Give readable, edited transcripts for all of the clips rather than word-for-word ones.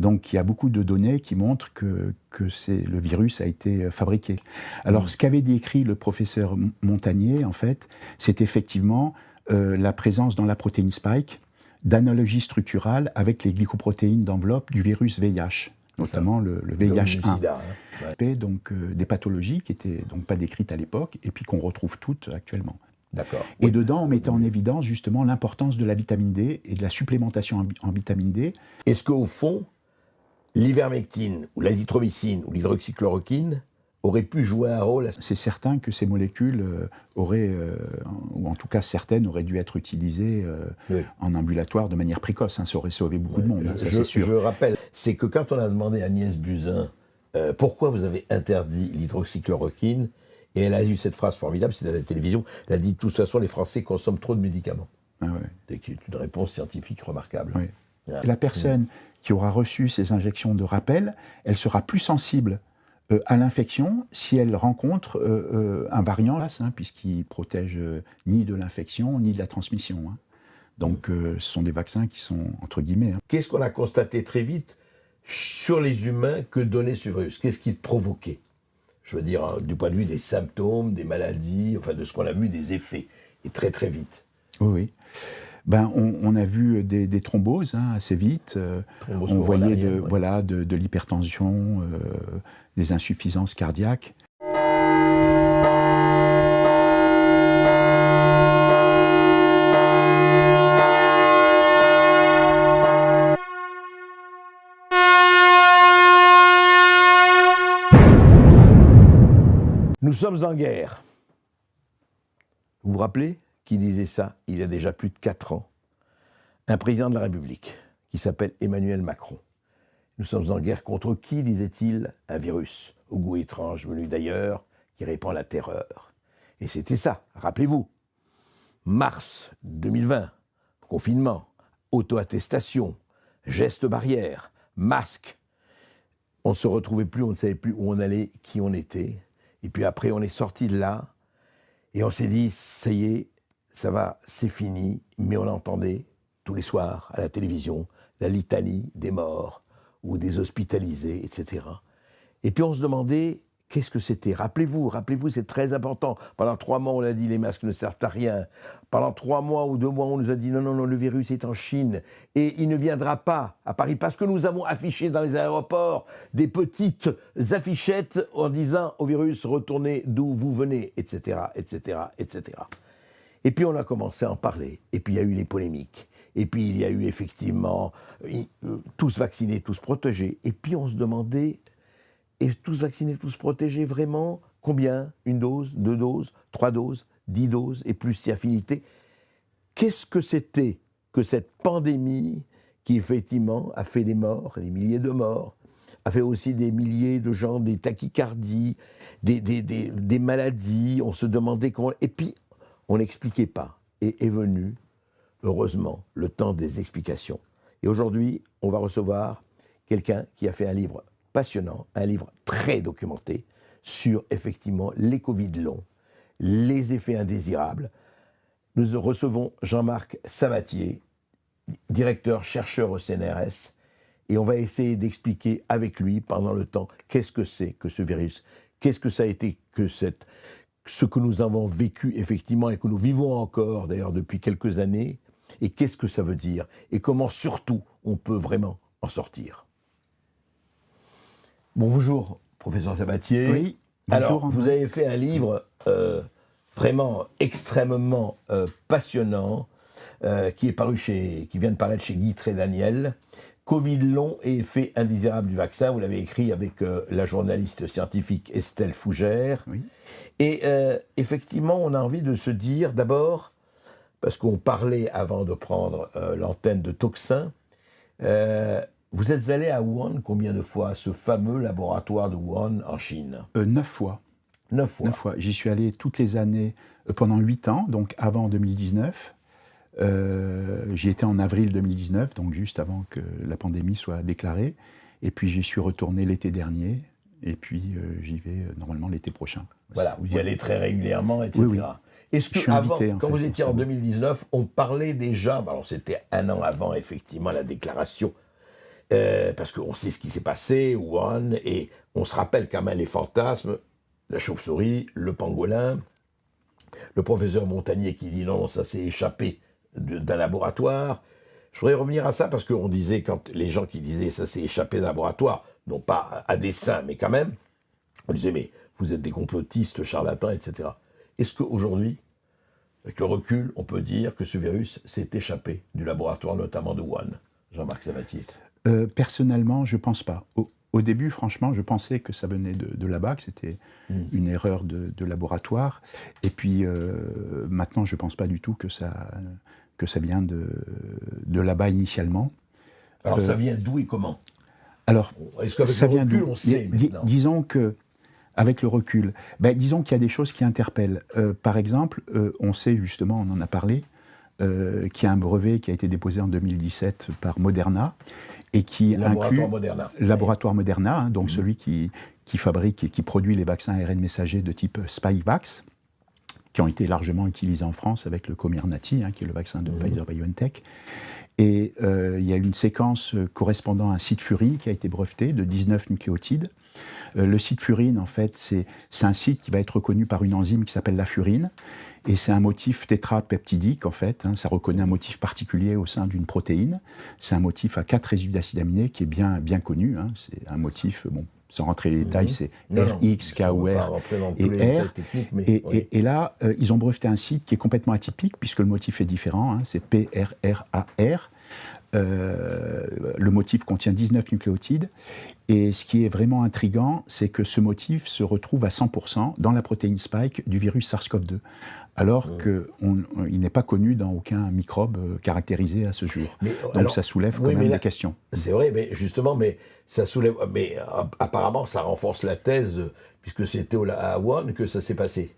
Donc il y a beaucoup de données qui montrent que le virus a été fabriqué. Alors ce qu'avait décrit le professeur Montagnier, en fait, c'est effectivement la présence dans la protéine spike d'analogies structurales avec les glycoprotéines d'enveloppe du virus VIH, notamment le VIH1. Ouais. Donc des pathologies qui n'étaient donc pas décrites à l'époque et puis qu'on retrouve toutes actuellement. D'accord. Et dedans, on mettait en évidence justement l'importance de la vitamine D et de la supplémentation en vitamine D. Est-ce qu'au fond, l'ivermectine, ou l'azithromycine, ou l'hydroxychloroquine aurait pu jouer un rôle? C'est certain que ces molécules auraient, ou en tout cas certaines, auraient dû être utilisées en ambulatoire de manière précoce. Ça aurait sauvé beaucoup de monde, ça c'est sûr. Je rappelle, c'est que quand on a demandé à Agnès Buzyn pourquoi vous avez interdit l'hydroxychloroquine, et elle a eu cette phrase formidable, c'est à la télévision, elle a dit de toute façon les Français consomment trop de médicaments. Ah ouais. C'est une réponse scientifique remarquable. Ouais. Et la personne qui aura reçu ces injections de rappel, elle sera plus sensible à l'infection si elle rencontre un variant, puisqu'il ne protège ni de l'infection ni de la transmission. Donc ce sont des vaccins qui sont entre guillemets. Qu'est-ce qu'on a constaté très vite sur les humains que donnait ce virus? Qu'est-ce qu'il provoquait? Je veux dire, du point de vue des symptômes, des maladies, enfin de ce qu'on a vu, des effets, et très très vite. Oui. Ben, on a vu des thromboses assez vite. On voyait de l'hypertension, des insuffisances cardiaques. Nous sommes en guerre. Vous vous rappelez qui disait ça il y a déjà plus de 4 ans? Un président de la République qui s'appelle Emmanuel Macron. Nous sommes en guerre contre qui, disait-il? Un virus au goût étrange venu d'ailleurs qui répand la terreur. Et c'était ça, rappelez-vous. Mars 2020, confinement, auto-attestation, gestes barrières, masques. On ne se retrouvait plus, on ne savait plus où on allait, qui on était. Et puis après, on est sorti de là et on s'est dit, ça y est, ça va, c'est fini. Mais on entendait tous les soirs à la télévision la litanie des morts ou des hospitalisés, etc. Et puis on se demandait, qu'est-ce que c'était? Rappelez-vous, c'est très important. Pendant 3 mois, on a dit les masques ne servent à rien. Pendant 3 mois ou 2 mois, on nous a dit non, le virus est en Chine et il ne viendra pas à Paris parce que nous avons affiché dans les aéroports des petites affichettes en disant au virus retournez d'où vous venez, etc., etc., etc. Et puis on a commencé à en parler. Et puis il y a eu les polémiques. Et puis il y a eu effectivement tous vaccinés, tous protégés. Et puis on se demandait, et tous vaccinés, tous protégés, vraiment, combien? 1 dose, 2 doses, 3 doses, 10 doses, et plus si affinité. Qu'est-ce que c'était que cette pandémie qui, effectivement, a fait des morts, des milliers de morts, a fait aussi des milliers de gens, des tachycardies, des maladies, on se demandait comment... Et puis, on n'expliquait pas. Et est venu, heureusement, le temps des explications. Et aujourd'hui, on va recevoir quelqu'un qui a fait un livre passionnant, un livre très documenté sur effectivement les Covid longs, les effets indésirables. Nous recevons Jean-Marc Sabatier, directeur chercheur au CNRS, et on va essayer d'expliquer avec lui pendant le temps qu'est-ce que c'est que ce virus, qu'est-ce que ça a été que ce que nous avons vécu effectivement et que nous vivons encore d'ailleurs depuis quelques années, et qu'est-ce que ça veut dire et comment surtout on peut vraiment en sortir. Bonjour, professeur Sabatier. Oui, bonjour. Alors, vous avez fait un livre vraiment extrêmement passionnant qui vient de paraître chez Guy Trédaniel. Covid long et effets indésirables du vaccin. Vous l'avez écrit avec la journaliste scientifique Estelle Fougère. Oui. Et effectivement, on a envie de se dire d'abord, parce qu'on parlait avant de prendre l'antenne de Toxin, vous êtes allé à Wuhan combien de fois, ce fameux laboratoire de Wuhan en Chine? 9 fois. 9 fois. 9 fois. J'y suis allé toutes les années pendant 8 ans, donc avant 2019. J'y étais en avril 2019, donc juste avant que la pandémie soit déclarée. Et puis j'y suis retourné l'été dernier. Et puis j'y vais normalement l'été prochain. Voilà, vous y allez très régulièrement, etc. Oui. Est-ce que avant, quand vous étiez en 2019, on parlait déjà, alors c'était 1 an avant effectivement la déclaration, parce qu'on sait ce qui s'est passé, Wuhan, et on se rappelle quand même les fantasmes, la chauve-souris, le pangolin, le professeur Montagnier qui dit non, ça s'est échappé d'un laboratoire. Je voudrais revenir à ça parce qu'on disait, quand les gens qui disaient ça s'est échappé d'un laboratoire, non pas à dessein, mais quand même, on disait mais vous êtes des complotistes, charlatans, etc. Est-ce qu'aujourd'hui, avec le recul, on peut dire que ce virus s'est échappé du laboratoire, notamment de Wuhan? Jean-Marc Sabatier. Personnellement, je ne pense pas. Au début, franchement, je pensais que ça venait de là-bas, que c'était une erreur de laboratoire. Et puis, maintenant, je ne pense pas du tout que ça vient de là-bas initialement. Alors, ça vient d'où et comment? Alors, est-ce qu'avec ça le vient recul, d'où? on sait maintenant? Disons que, avec le recul, disons qu'il y a des choses qui interpellent. Par exemple, on sait justement, on en a parlé, qu'il y a un brevet qui a été déposé en 2017 par Moderna et qui inclut laboratoire Moderna, hein, donc celui qui fabrique et qui produit les vaccins ARN messager de type Spikevax, qui ont été largement utilisés en France avec le Comirnaty, hein, qui est le vaccin de Pfizer-BioNTech. Et il y a une séquence correspondant à un site furine qui a été breveté de 19 nucléotides. Le site furine, en fait, c'est un site qui va être reconnu par une enzyme qui s'appelle la furine. Et c'est un motif tétrapeptidique, en fait. Hein, ça reconnaît un motif particulier au sein d'une protéine. C'est un motif à 4 résidus d'acide aminé qui est bien connu. Hein. C'est un motif, bon, sans rentrer les détails, c'est RX, KOR et R. Et là, ils ont breveté un site qui est complètement atypique, puisque le motif est différent. Hein, c'est PRRAR. Le motif contient 19 nucléotides. Et ce qui est vraiment intriguant, c'est que ce motif se retrouve à 100% dans la protéine spike du virus SARS-CoV-2, alors qu'il n'est pas connu dans aucun microbe caractérisé à ce jour. Donc alors, ça soulève quand même des questions. C'est vrai, mais justement, ça soulève. Mais apparemment, ça renforce la thèse, puisque c'était à Wuhan que ça s'est passé.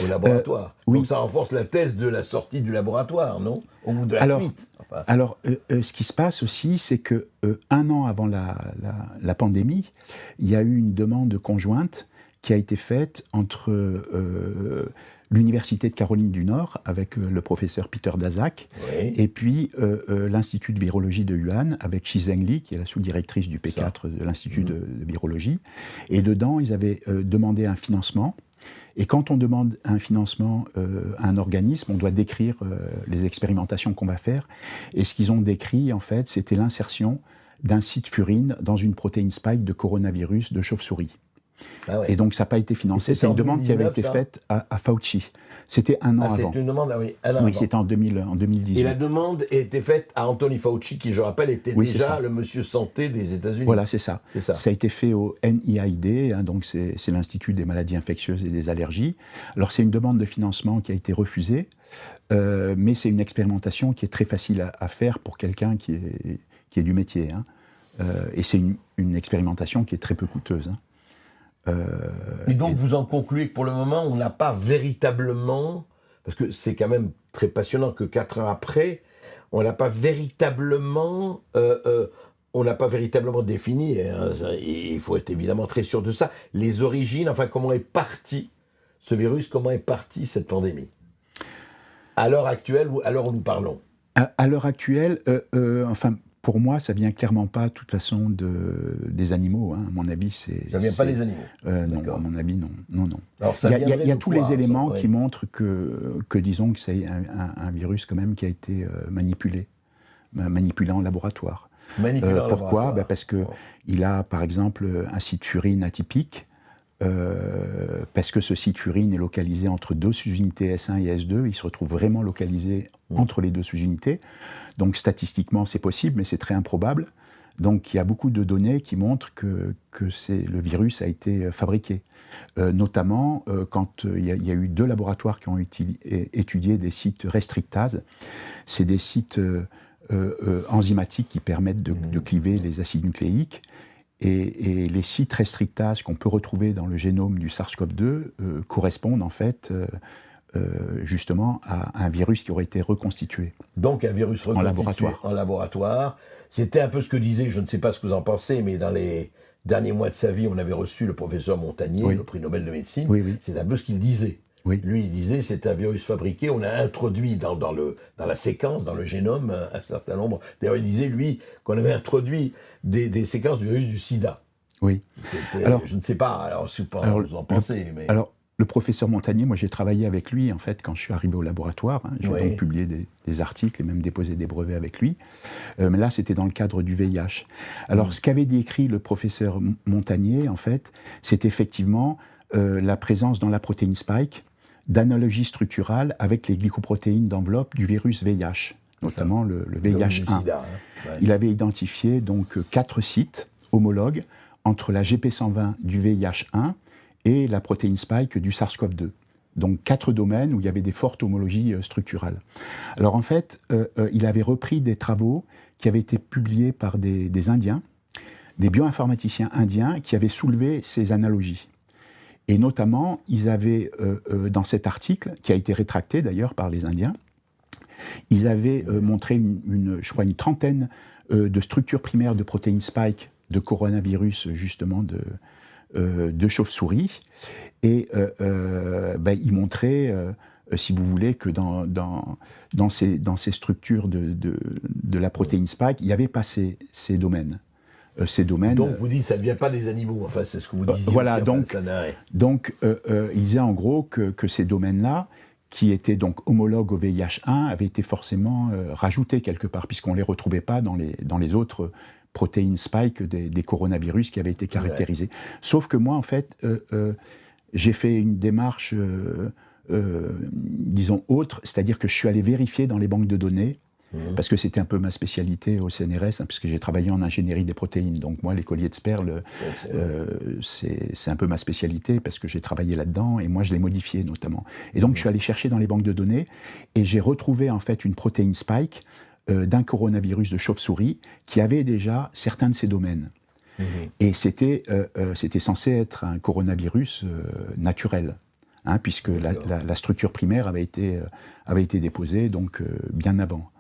Au laboratoire. Oui. Donc ça renforce la thèse de la sortie du laboratoire, non? Au bout de la fuite. Enfin. Alors, ce qui se passe aussi, c'est que 1 an avant la pandémie, il y a eu une demande conjointe qui a été faite entre l'Université de Caroline du Nord, avec le professeur Peter Daszak, et puis l'Institut de virologie de Wuhan, avec Shi Zhengli, qui est la sous-directrice du P4 de l'Institut de virologie. Et dedans, ils avaient demandé un financement. Et quand on demande un financement à un organisme, on doit décrire les expérimentations qu'on va faire. Et ce qu'ils ont décrit, en fait, c'était l'insertion d'un site furine dans une protéine spike de coronavirus de chauve-souris. Ah ouais. Et donc ça n'a pas été financé. C'est une demande qui avait été faite à Fauci. C'était 1 an avant. C'est une demande, oui, c'était en 2018. Et la demande a été faite à Anthony Fauci, qui, je rappelle, était déjà le monsieur santé des États-Unis. Voilà, c'est ça. Ça a été fait au NIAID, hein, donc c'est l'Institut des maladies infectieuses et des allergies. Alors c'est une demande de financement qui a été refusée, mais c'est une expérimentation qui est très facile à faire pour quelqu'un qui est du métier. Hein. Et c'est une expérimentation qui est très peu coûteuse. Hein. Et donc vous en concluez que pour le moment, on n'a pas véritablement, parce que c'est quand même très passionnant que 4 ans après, on n'a pas véritablement défini, hein, et il faut être évidemment très sûr de ça, les origines, enfin comment est parti ce virus, comment est partie cette pandémie. À l'heure actuelle, à l'heure où nous parlons. À l'heure actuelle, enfin... Pour moi, ça vient clairement pas, de toute façon, des animaux. Hein. À mon avis, ça vient pas des animaux. Non, à mon avis, non. Alors, il y a tous les éléments qui montrent que disons que c'est un virus quand même qui a été manipulé en laboratoire. Pourquoi ? Parce que il a, par exemple, un site furine atypique. Parce que ce site furine est localisé entre 2 sous-unités S1 et S2, il se retrouve vraiment localisé entre les 2 sous-unités. Donc statistiquement c'est possible, mais c'est très improbable. Donc il y a beaucoup de données qui montrent que le virus a été fabriqué. Notamment quand il y a eu 2 laboratoires qui ont étudié des sites restrictases. C'est des sites enzymatiques qui permettent de cliver les acides nucléiques. Et les sites restrictases qu'on peut retrouver dans le génome du SARS-CoV-2 correspondent en fait justement à un virus qui aurait été reconstitué. Donc un virus reconstitué en laboratoire. C'était un peu ce que disait, je ne sais pas ce que vous en pensez, mais dans les derniers mois de sa vie, on avait reçu le professeur Montagnier, le prix Nobel de médecine. Oui. C'est un peu ce qu'il disait. Oui. Lui, il disait c'est un virus fabriqué, on a introduit dans la séquence, dans le génome, un certain nombre. D'ailleurs, il disait, lui, qu'on avait introduit des séquences du virus du sida. Oui. Alors, je ne sais pas, alors si vous en pensez. Mais... Alors, le professeur Montagnier, moi j'ai travaillé avec lui en fait quand je suis arrivé au laboratoire. Hein, j'ai donc publié des articles et même déposé des brevets avec lui. Mais là, c'était dans le cadre du VIH. Alors, ce qu'avait décrit le professeur Montagnier, en fait, c'est effectivement la présence dans la protéine spike d'analogies structurales avec les glycoprotéines d'enveloppe du virus VIH, notamment le VIH1. Sida, hein. Il avait identifié donc 4 sites homologues entre la GP120 du VIH1 et la protéine spike du SARS-CoV-2. Donc 4 domaines où il y avait des fortes homologies structurales. Alors en fait, il avait repris des travaux qui avaient été publiés par des Indiens, des bioinformaticiens indiens qui avaient soulevé ces analogies. Et notamment, ils avaient, dans cet article, qui a été rétracté d'ailleurs par les Indiens, ils avaient montré je crois une trentaine de structures primaires de protéines spike de coronavirus, justement, de chauve-souris. Et ils montraient, si vous voulez, que dans ces structures de la protéine spike, il n'y avait pas ces domaines. Donc vous dites ça ne vient pas des animaux, enfin c'est ce que vous disiez. Voilà, aussi, donc il disait en gros que ces domaines-là, qui étaient donc homologues au VIH1, avaient été forcément rajoutés quelque part, puisqu'on ne les retrouvait pas dans les autres protéines spike des coronavirus qui avaient été caractérisés. Ouais. Sauf que moi, en fait, j'ai fait une démarche, disons, autre, c'est-à-dire que je suis allé vérifier dans les banques de données, parce que c'était un peu ma spécialité au CNRS, hein, puisque j'ai travaillé en ingénierie des protéines. Donc moi, les colliers de sperle, c'est un peu ma spécialité, parce que j'ai travaillé là-dedans, et moi, je l'ai modifié notamment. Et donc, je suis allé chercher dans les banques de données, et j'ai retrouvé en fait une protéine spike d'un coronavirus de chauve-souris qui avait déjà certains de ces domaines. Et c'était censé être un coronavirus naturel, hein, puisque la structure primaire avait été déposée donc, bien avant.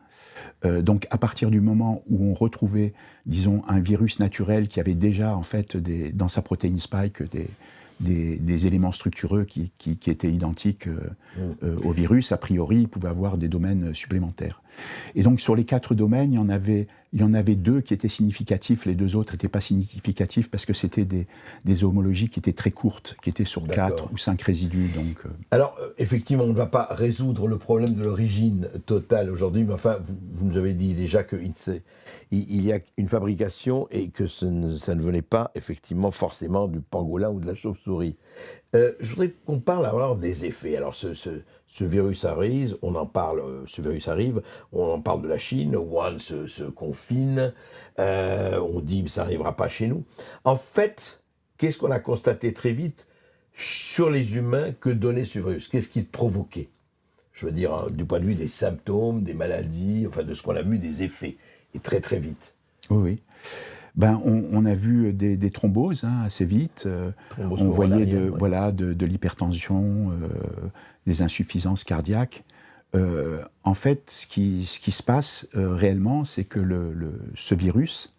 Donc à partir du moment où on retrouvait, disons, un virus naturel qui avait déjà en fait dans sa protéine spike des éléments structureux qui étaient identiques au virus, a priori, il pouvait avoir des domaines supplémentaires. Et donc sur les 4 domaines, il y en avait 2 qui étaient significatifs, les 2 autres n'étaient pas significatifs parce que c'était des homologies qui étaient très courtes, qui étaient sur 4 ou 5 résidus. Donc, Alors, effectivement, on ne va pas résoudre le problème de l'origine totale aujourd'hui, mais enfin, vous nous avez dit déjà qu'il y a une fabrication et que ça ne venait pas, effectivement, forcément du pangolin ou de la chauve-souris. Je voudrais qu'on parle alors des effets. Alors, ce virus arrive, on en parle de la Chine, Wuhan se confine, on dit que ça n'arrivera pas chez nous. En fait, qu'est-ce qu'on a constaté très vite sur les humains que donnait ce virus? Qu'est-ce qu'il provoquait? Je veux dire, hein, du point de vue des symptômes, des maladies, enfin de ce qu'on a vu, des effets, et très très vite. Oui. Ben, on a vu des thromboses hein, assez vite. On voyait de l'hypertension, des insuffisances cardiaques. En fait, ce qui se passe réellement, c'est que ce virus,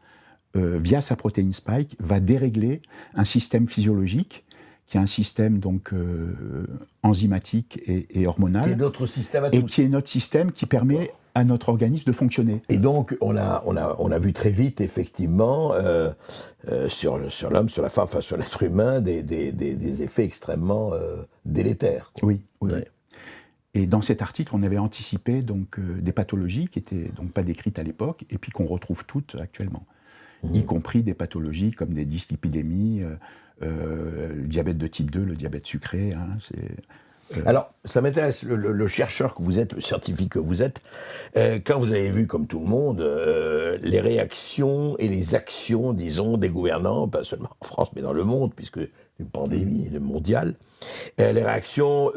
via sa protéine spike, va dérégler un système physiologique qui est un système donc enzymatique et hormonal, qui est notre système à tous. Et qui est notre système qui permet à notre organisme de fonctionner. Et donc, on a vu très vite, effectivement, sur l'homme, sur la femme, enfin sur l'être humain, des effets extrêmement délétères. Oui. Et dans cet article, on avait anticipé donc, des pathologies qui n'étaient donc pas décrites à l'époque, et puis qu'on retrouve toutes actuellement, y compris des pathologies comme des dyslipidémies, le diabète de type 2, le diabète sucré, hein, Alors, ça m'intéresse, le chercheur que vous êtes, le scientifique que vous êtes, quand vous avez vu, comme tout le monde, les réactions et les actions, disons, des gouvernants, pas seulement en France, mais dans le monde, puisque une pandémie mondiale, les réactions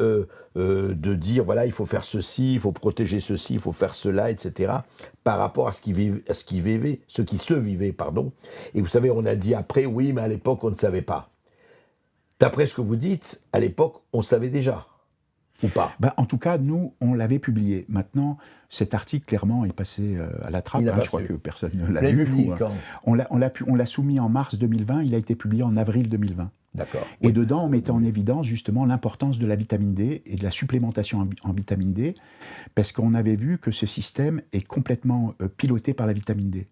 de dire, voilà, il faut faire ceci, il faut protéger ceci, il faut faire cela, etc., par rapport à ce qui se vivait. Et vous savez, on a dit après, oui, mais à l'époque, on ne savait pas. D'après ce que vous dites, à l'époque, on savait déjà. Ou pas? En tout cas, nous, on l'avait publié. Maintenant, cet article, clairement, est passé à la trappe. Je crois que personne ne l'a lu. On l'a soumis en mars 2020, il a été publié en avril 2020. D'accord. Et Oui. dedans, on mettait en évidence justement l'importance de la vitamine D et de la supplémentation en vitamine D, parce qu'on avait vu que ce système est complètement piloté par la vitamine D.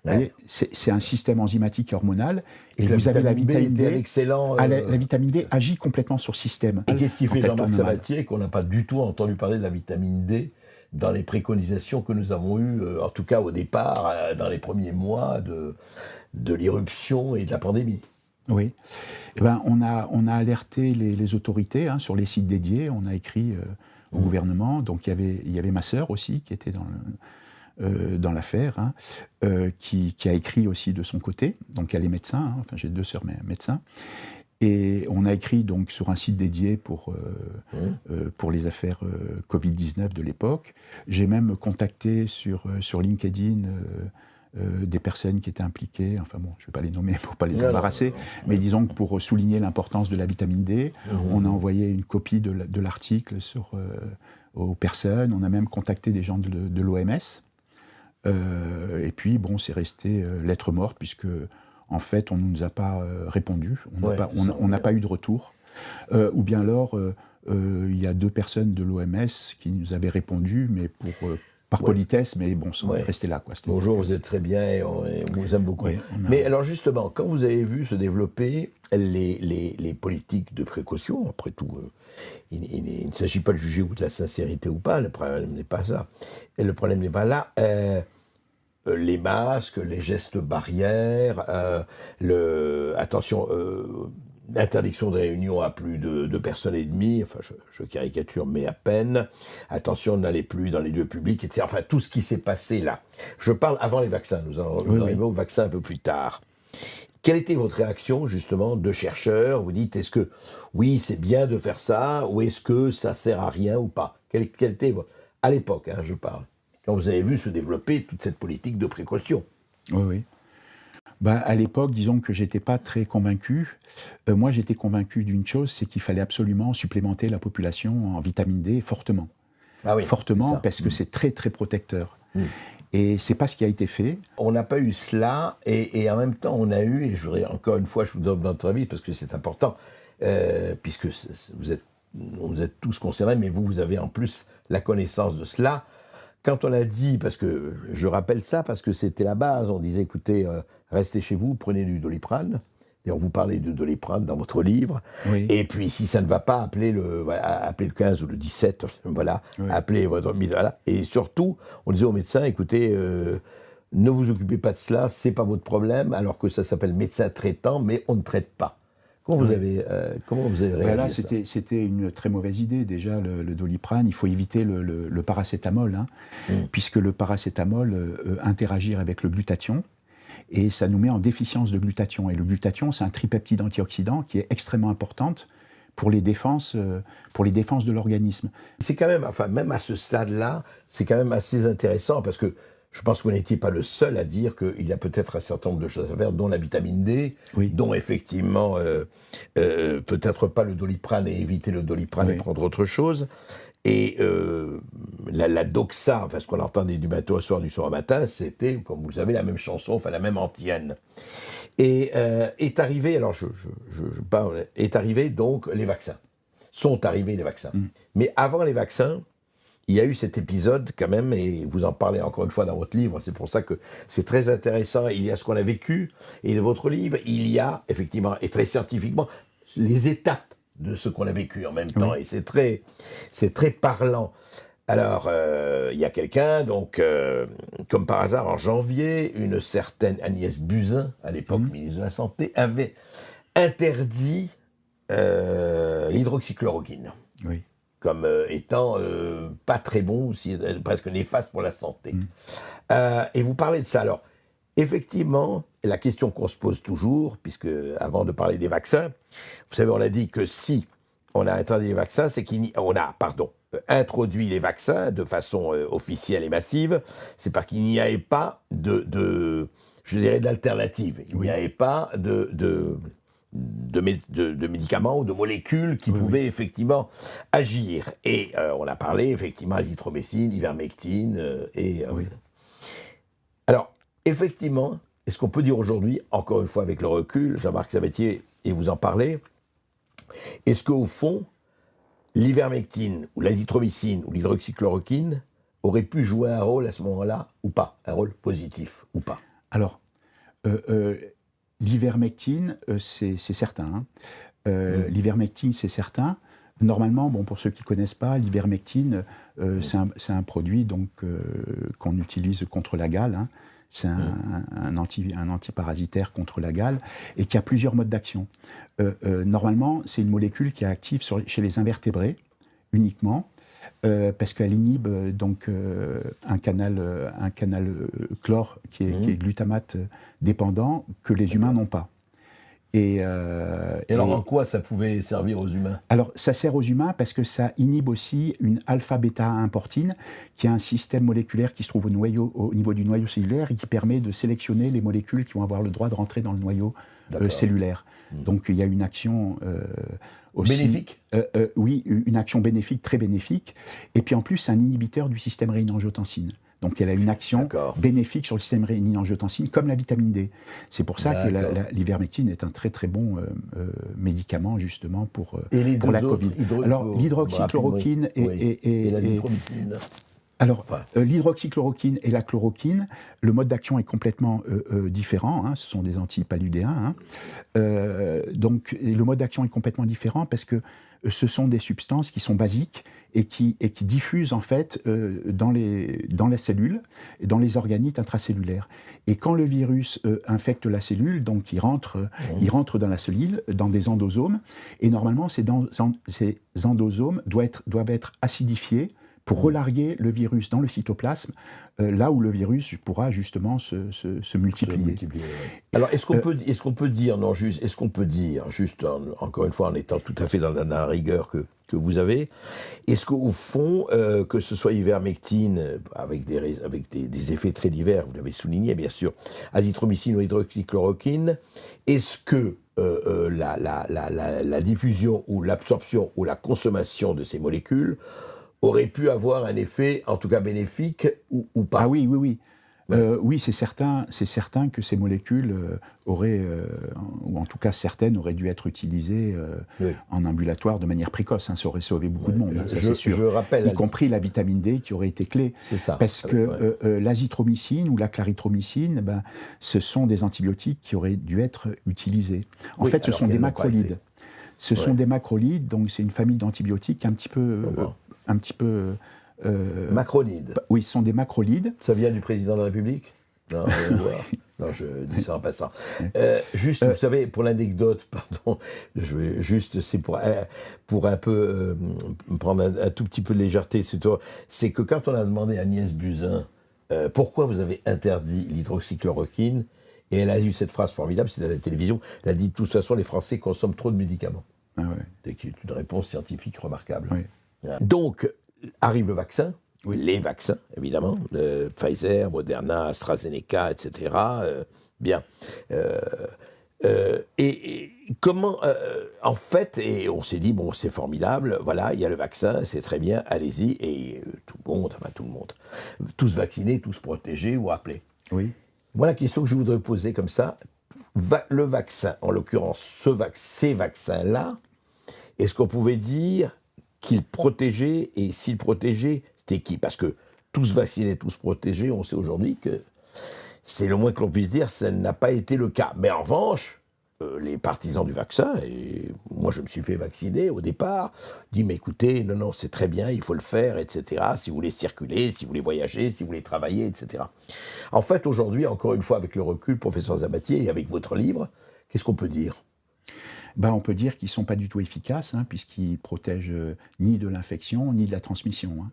Vous Ouais. voyez, c'est un système enzymatique et hormonal, et la vous avez la vitamine B vitamine était un D. excellent. La vitamine D agit complètement sur le système. Et qu'est-ce qui quand fait, elle Jean-Marc tourne mal. Sabatier, qu'on n'a pas du tout entendu parler de la vitamine D dans les préconisations que nous avons eues, en tout cas au départ, dans les premiers mois de l'irruption et de la pandémie? Oui. Eh ben, on a alerté les autorités sur les sites dédiés, on a écrit au gouvernement, donc il y avait ma sœur aussi qui était dans l'affaire, qui a écrit aussi de son côté, donc elle est médecin, enfin j'ai 2 sœurs médecins, et on a écrit donc sur un site dédié pour les affaires Covid-19 de l'époque. J'ai même contacté sur LinkedIn des personnes qui étaient impliquées, enfin bon, je ne vais pas les nommer pour ne pas les embarrasser, mais disons que pour souligner l'importance de la vitamine D, on a envoyé une copie de l'article aux personnes, on a même contacté des gens de l'OMS, et puis bon, c'est resté lettre morte, puisque en fait, on ne nous a pas répondu, on n'a pas eu de retour, ou bien alors, il y a 2 personnes de l'OMS qui nous avaient répondu, mais par politesse, mais bon, sans rester là. Bonjour, vous êtes très bien et on vous aime beaucoup. Mais alors justement, quand vous avez vu se développer les politiques de précaution, après tout, il ne s'agit pas de juger de la sincérité ou pas, le problème n'est pas ça. Et le problème n'est pas là. Les masques, les gestes barrières, attention, interdiction de réunion à plus de 2 personnes et demie, enfin je caricature, mais à peine. Attention, n'allez plus dans les lieux publics, etc. Enfin, tout ce qui s'est passé là. Je parle avant les vaccins, nous allons arriver au vaccin un peu plus tard. Quelle était votre réaction, justement, de chercheurs? Vous dites, est-ce que, oui, c'est bien de faire ça, ou est-ce que ça sert à rien ou pas? Quelle était, à l'époque, je parle, quand vous avez vu se développer toute cette politique de précaution? Oui. À l'époque, disons que j'étais pas très convaincu. Moi, j'étais convaincu d'une chose, c'est qu'il fallait absolument supplémenter la population en vitamine D fortement. Ah oui, fortement, parce que c'est très, très protecteur. Et c'est pas ce qui a été fait. On n'a pas eu cela, et en même temps, on a eu, et je voudrais encore une fois, je vous donne votre avis, parce que c'est important, puisque vous êtes tous concernés, mais vous avez en plus la connaissance de cela. Quand on a dit, parce que je rappelle ça, parce que c'était la base, on disait, écoutez, restez chez vous, prenez du Doliprane. Et on vous parlait de Doliprane dans votre livre. Oui. Et puis, si ça ne va pas, appelez le 15 ou le 17, voilà. Oui. Appelez votre... Voilà. Et surtout, on disait aux médecins, écoutez, ne vous occupez pas de cela, c'est pas votre problème, alors que ça s'appelle médecin traitant, mais on ne traite pas. Comment vous avez réagi là, à ça? c'était une très mauvaise idée. Déjà, le Doliprane, il faut éviter le paracétamol, puisque le paracétamol interagit avec le glutathion, et ça nous met en déficience de glutathion. Et le glutathion, c'est un tripeptide antioxydant qui est extrêmement importante pour les défenses de l'organisme. C'est quand même, enfin, même à ce stade-là, c'est quand même assez intéressant, parce que je pense que vous n'étiez pas le seul à dire qu'il y a peut-être un certain nombre de choses à faire, dont la vitamine D, dont effectivement, peut-être pas le Doliprane, et éviter le Doliprane et prendre autre chose. Et la doxa, enfin ce qu'on entendait du matin au soir, du soir au matin, c'était, comme vous le savez, la même chanson, enfin la même antienne. Et est arrivé, alors je parle, est arrivé donc les vaccins. Sont arrivés les vaccins. Mais avant les vaccins, il y a eu cet épisode quand même, et vous en parlez encore une fois dans votre livre, c'est pour ça que c'est très intéressant. Il y a ce qu'on a vécu, et dans votre livre, il y a effectivement, et très scientifiquement, les étapes de ce qu'on a vécu en même temps, et c'est très parlant. Alors, il y a quelqu'un, donc, comme par hasard, en janvier, une certaine Agnès Buzyn, à l'époque ministre de la Santé, avait interdit l'hydroxychloroquine. Oui. Comme étant pas très bon, presque néfaste pour la santé. Et vous parlez de ça. Alors, effectivement, la question qu'on se pose toujours, puisque avant de parler des vaccins, vous savez, on a dit que si on a interdit les vaccins, c'est qu'on a, introduit les vaccins de façon officielle et massive, c'est parce qu'il n'y avait pas je dirais, d'alternative. Il n'y avait pas de médicaments ou de molécules qui pouvaient effectivement agir. Et on a parlé effectivement azithromycine, ivermectine Alors, effectivement, est-ce qu'on peut dire aujourd'hui, encore une fois avec le recul, Jean-Marc Sabatier, et vous en parlez, est-ce qu'au fond, l'ivermectine, ou l'azithromycine, ou l'hydroxychloroquine aurait pu jouer un rôle à ce moment-là, ou pas? Un rôle positif, ou pas? Alors, l'ivermectine, c'est certain. Hein. L'ivermectine, c'est certain. Normalement, bon, pour ceux qui ne connaissent pas, l'ivermectine, c'est un produit donc, qu'on utilise contre la gale. Hein. C'est un antiparasitaire contre la gale et qui a plusieurs modes d'action. Normalement, c'est une molécule qui est active chez les invertébrés uniquement, parce qu'elle inhibe donc, un canal chlore qui est glutamate dépendant que les humains n'ont pas. Et alors en quoi ça pouvait servir aux humains? Alors ça sert aux humains parce que ça inhibe aussi une alpha-bêta-importine, qui est un système moléculaire qui se trouve au niveau du noyau cellulaire et qui permet de sélectionner les molécules qui vont avoir le droit de rentrer dans le noyau cellulaire. Donc il y a une action aussi... Bénéfique? Oui, une action bénéfique, très bénéfique. Et puis en plus, c'est un inhibiteur du système rénine-angiotensine. Donc elle a une action bénéfique sur le système rénine-angiotensine, comme la vitamine D. C'est pour ça que l'ivermectine est un très très bon médicament justement pour la Covid. Alors l'hydroxychloroquine et l'azithromycine. Alors, l'hydroxychloroquine et la chloroquine, le mode d'action est complètement différent. Hein, ce sont des antipaludéens. Hein. Donc, le mode d'action est complètement différent parce que ce sont des substances qui sont basiques et qui diffusent en fait dans la cellule, dans les organites intracellulaires. Et quand le virus infecte la cellule, donc il rentre dans la cellule, dans des endosomes, et normalement ces endosomes doivent être acidifiés pour relarguer le virus dans le cytoplasme, là où le virus pourra justement se multiplier. Alors, est-ce qu'on peut dire, encore une fois, en étant tout à fait dans la rigueur que vous avez, est-ce qu'au fond, que ce soit ivermectine, avec des effets très divers, vous l'avez souligné, bien sûr, azithromycine ou hydroxychloroquine, est-ce que la diffusion ou l'absorption ou la consommation de ces molécules aurait pu avoir un effet, en tout cas bénéfique, ou pas? Ah oui. Oui, c'est certain que ces molécules auraient, ou en tout cas certaines, auraient dû être utilisées en ambulatoire de manière précoce. Hein, ça aurait sauvé beaucoup de monde, ça c'est sûr. Je rappelle, y compris la vitamine D qui aurait été clé. C'est ça. Parce que l'azithromycine ou la clarithromycine, ce sont des antibiotiques qui auraient dû être utilisés. En fait, ce sont des macrolides. Ce sont des macrolides, donc c'est une famille d'antibiotiques un petit peu... macrolides. Oui, ce sont des macrolides. Ça vient du président de la République? Non, non, je dis ça en passant. Juste, vous savez, pour l'anecdote, pardon, c'est pour un peu prendre un tout petit peu de légèreté, c'est que quand on a demandé à Agnès Buzyn pourquoi vous avez interdit l'hydroxychloroquine, et elle a eu cette phrase formidable, c'est à la télévision, elle a dit de toute façon les Français consomment trop de médicaments. Ah ouais. C'est une réponse scientifique remarquable. Oui. Donc, arrive le vaccin, les vaccins, évidemment, Pfizer, Moderna, AstraZeneca, etc. Bien. Et comment, en fait, et on s'est dit, bon, c'est formidable, voilà, il y a le vaccin, c'est très bien, allez-y, et tout le monde, tous vaccinés, tous protégés, vous vous rappelez. Oui. Voilà la question que je voudrais poser comme ça. Le vaccin, en l'occurrence, ces vaccins-là, est-ce qu'on pouvait dire qu'il protégeait, et s'il protégeait, c'était qui? Parce que tous vaccinés, tous protégés, on sait aujourd'hui que c'est le moins que l'on puisse dire, ça n'a pas été le cas. Mais en revanche, les partisans du vaccin, et moi je me suis fait vacciner au départ, dit mais écoutez, non, c'est très bien, il faut le faire, etc. Si vous voulez circuler, si vous voulez voyager, si vous voulez travailler, etc. En fait, aujourd'hui, encore une fois, avec le recul, professeur Sabatier, et avec votre livre, qu'est-ce qu'on peut dire? On peut dire qu'ils ne sont pas du tout efficaces, hein, puisqu'ils protègent ni de l'infection, ni de la transmission. Hein.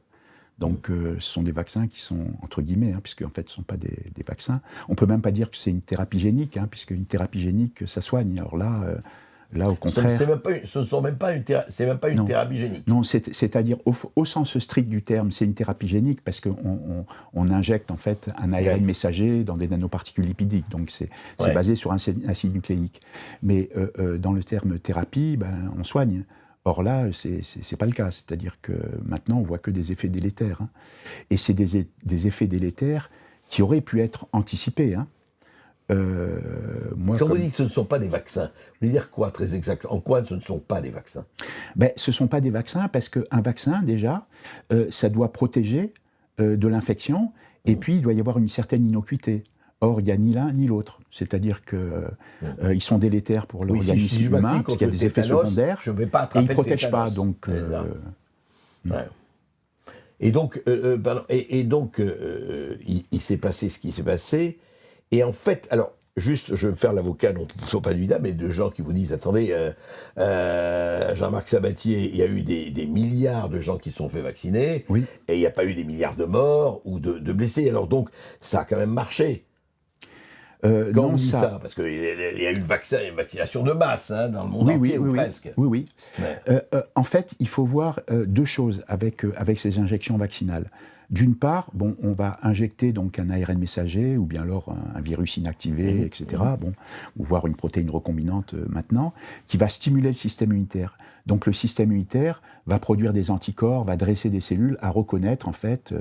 Donc, ce sont des vaccins qui sont, entre guillemets, hein, puisque en fait, ce ne sont pas des vaccins. On ne peut même pas dire que c'est une thérapie génique, hein, puisque une thérapie génique, ça soigne. Alors là au contraire... Ce n'est même pas une thérapie génique. Non, c'est-à-dire, au sens strict du terme, c'est une thérapie génique, parce qu'on injecte, en fait, un ARN messager dans des nanoparticules lipidiques. Donc, c'est basé sur un acide nucléique. Mais dans le terme thérapie, on soigne. Or là, c'est pas le cas. C'est-à-dire que maintenant, on voit que des effets délétères. Hein. Et c'est des effets délétères qui auraient pu être anticipés. Hein. moi, Quand vous dites que ce ne sont pas des vaccins, vous voulez dire quoi très exactement? En quoi ce ne sont pas des vaccins? Ben, ce ne sont pas des vaccins parce qu'un vaccin, déjà, ça doit protéger de l'infection et puis il doit y avoir une certaine innocuité. Or, il n'y a ni l'un ni l'autre. C'est-à-dire qu'ils sont délétères pour Oui, l'organisme si je humain, m'active parce qu'il y a contre des le effets tétanos, secondaires, je ne vais pas et attraper ils ne le protègent pas. tétanos. Donc, Ouais. Et donc, il s'est passé ce qui s'est passé. Et en fait, alors, juste, je vais me faire l'avocat, non pas du mais de gens qui vous disent, attendez, Jean-Marc Sabatier, il y a eu des milliards de gens qui se sont fait vacciner, oui. et il n'y a pas eu des milliards de morts ou de blessés. Alors donc, ça a quand même marché. Quand non, on dit ça, parce qu'il y a eu une vaccination de masse dans le monde entier, ou presque. Oui. Ouais. En fait, il faut voir deux choses avec ces injections vaccinales. D'une part, bon, on va injecter donc un ARN messager ou bien alors un virus inactivé, etc. Bon, ou voire une protéine recombinante maintenant, qui va stimuler le système immunitaire. Donc le système immunitaire va produire des anticorps, va dresser des cellules à reconnaître en fait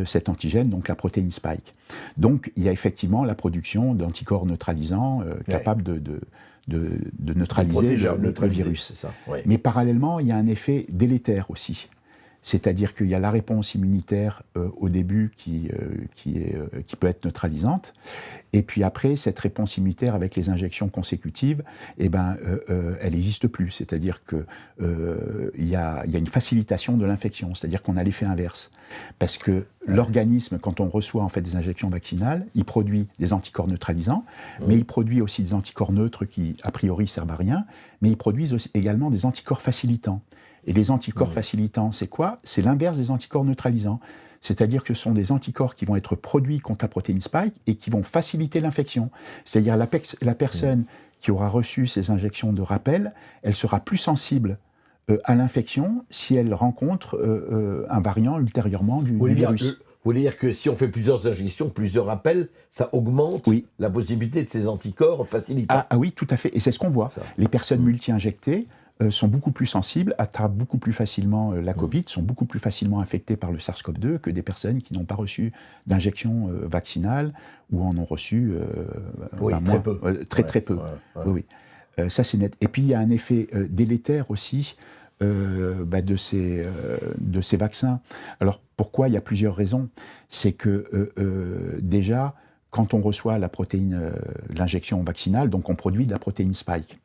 cet antigène, donc la protéine spike. Donc il y a effectivement la production d'anticorps neutralisants capables de neutraliser le virus. C'est ça, ouais. Mais parallèlement, il y a un effet délétère aussi. C'est-à-dire qu'il y a la réponse immunitaire au début qui peut être neutralisante, et puis après, cette réponse immunitaire avec les injections consécutives, elle n'existe plus. C'est-à-dire qu'il y a une facilitation de l'infection, c'est-à-dire qu'on a l'effet inverse. Parce que l'organisme, quand on reçoit en fait des injections vaccinales, il produit des anticorps neutralisants, mais il produit aussi des anticorps neutres qui, a priori, servent à rien, mais il produit également des anticorps facilitants. Et les anticorps facilitants, c'est quoi? C'est l'inverse des anticorps neutralisants. C'est-à-dire que ce sont des anticorps qui vont être produits contre la protéine spike et qui vont faciliter l'infection. C'est-à-dire la personne qui aura reçu ces injections de rappel, elle sera plus sensible à l'infection si elle rencontre un variant ultérieurement du virus. Vous voulez dire que si on fait plusieurs injections, plusieurs rappels, ça augmente la possibilité de ces anticorps facilitants? Ah oui, tout à fait. Et c'est ce qu'on voit. Les personnes multi-injectées sont beaucoup plus sensibles, attrapent beaucoup plus facilement la Covid, sont beaucoup plus facilement infectées par le SARS-CoV-2 que des personnes qui n'ont pas reçu d'injection vaccinale ou en ont reçu très peu. Très peu. Oui. Ça, c'est net. Et puis, il y a un effet délétère aussi de ces vaccins. Alors, pourquoi? Il y a plusieurs raisons. C'est que, déjà, quand on reçoit la protéine, l'injection vaccinale, donc on produit de la protéine spike.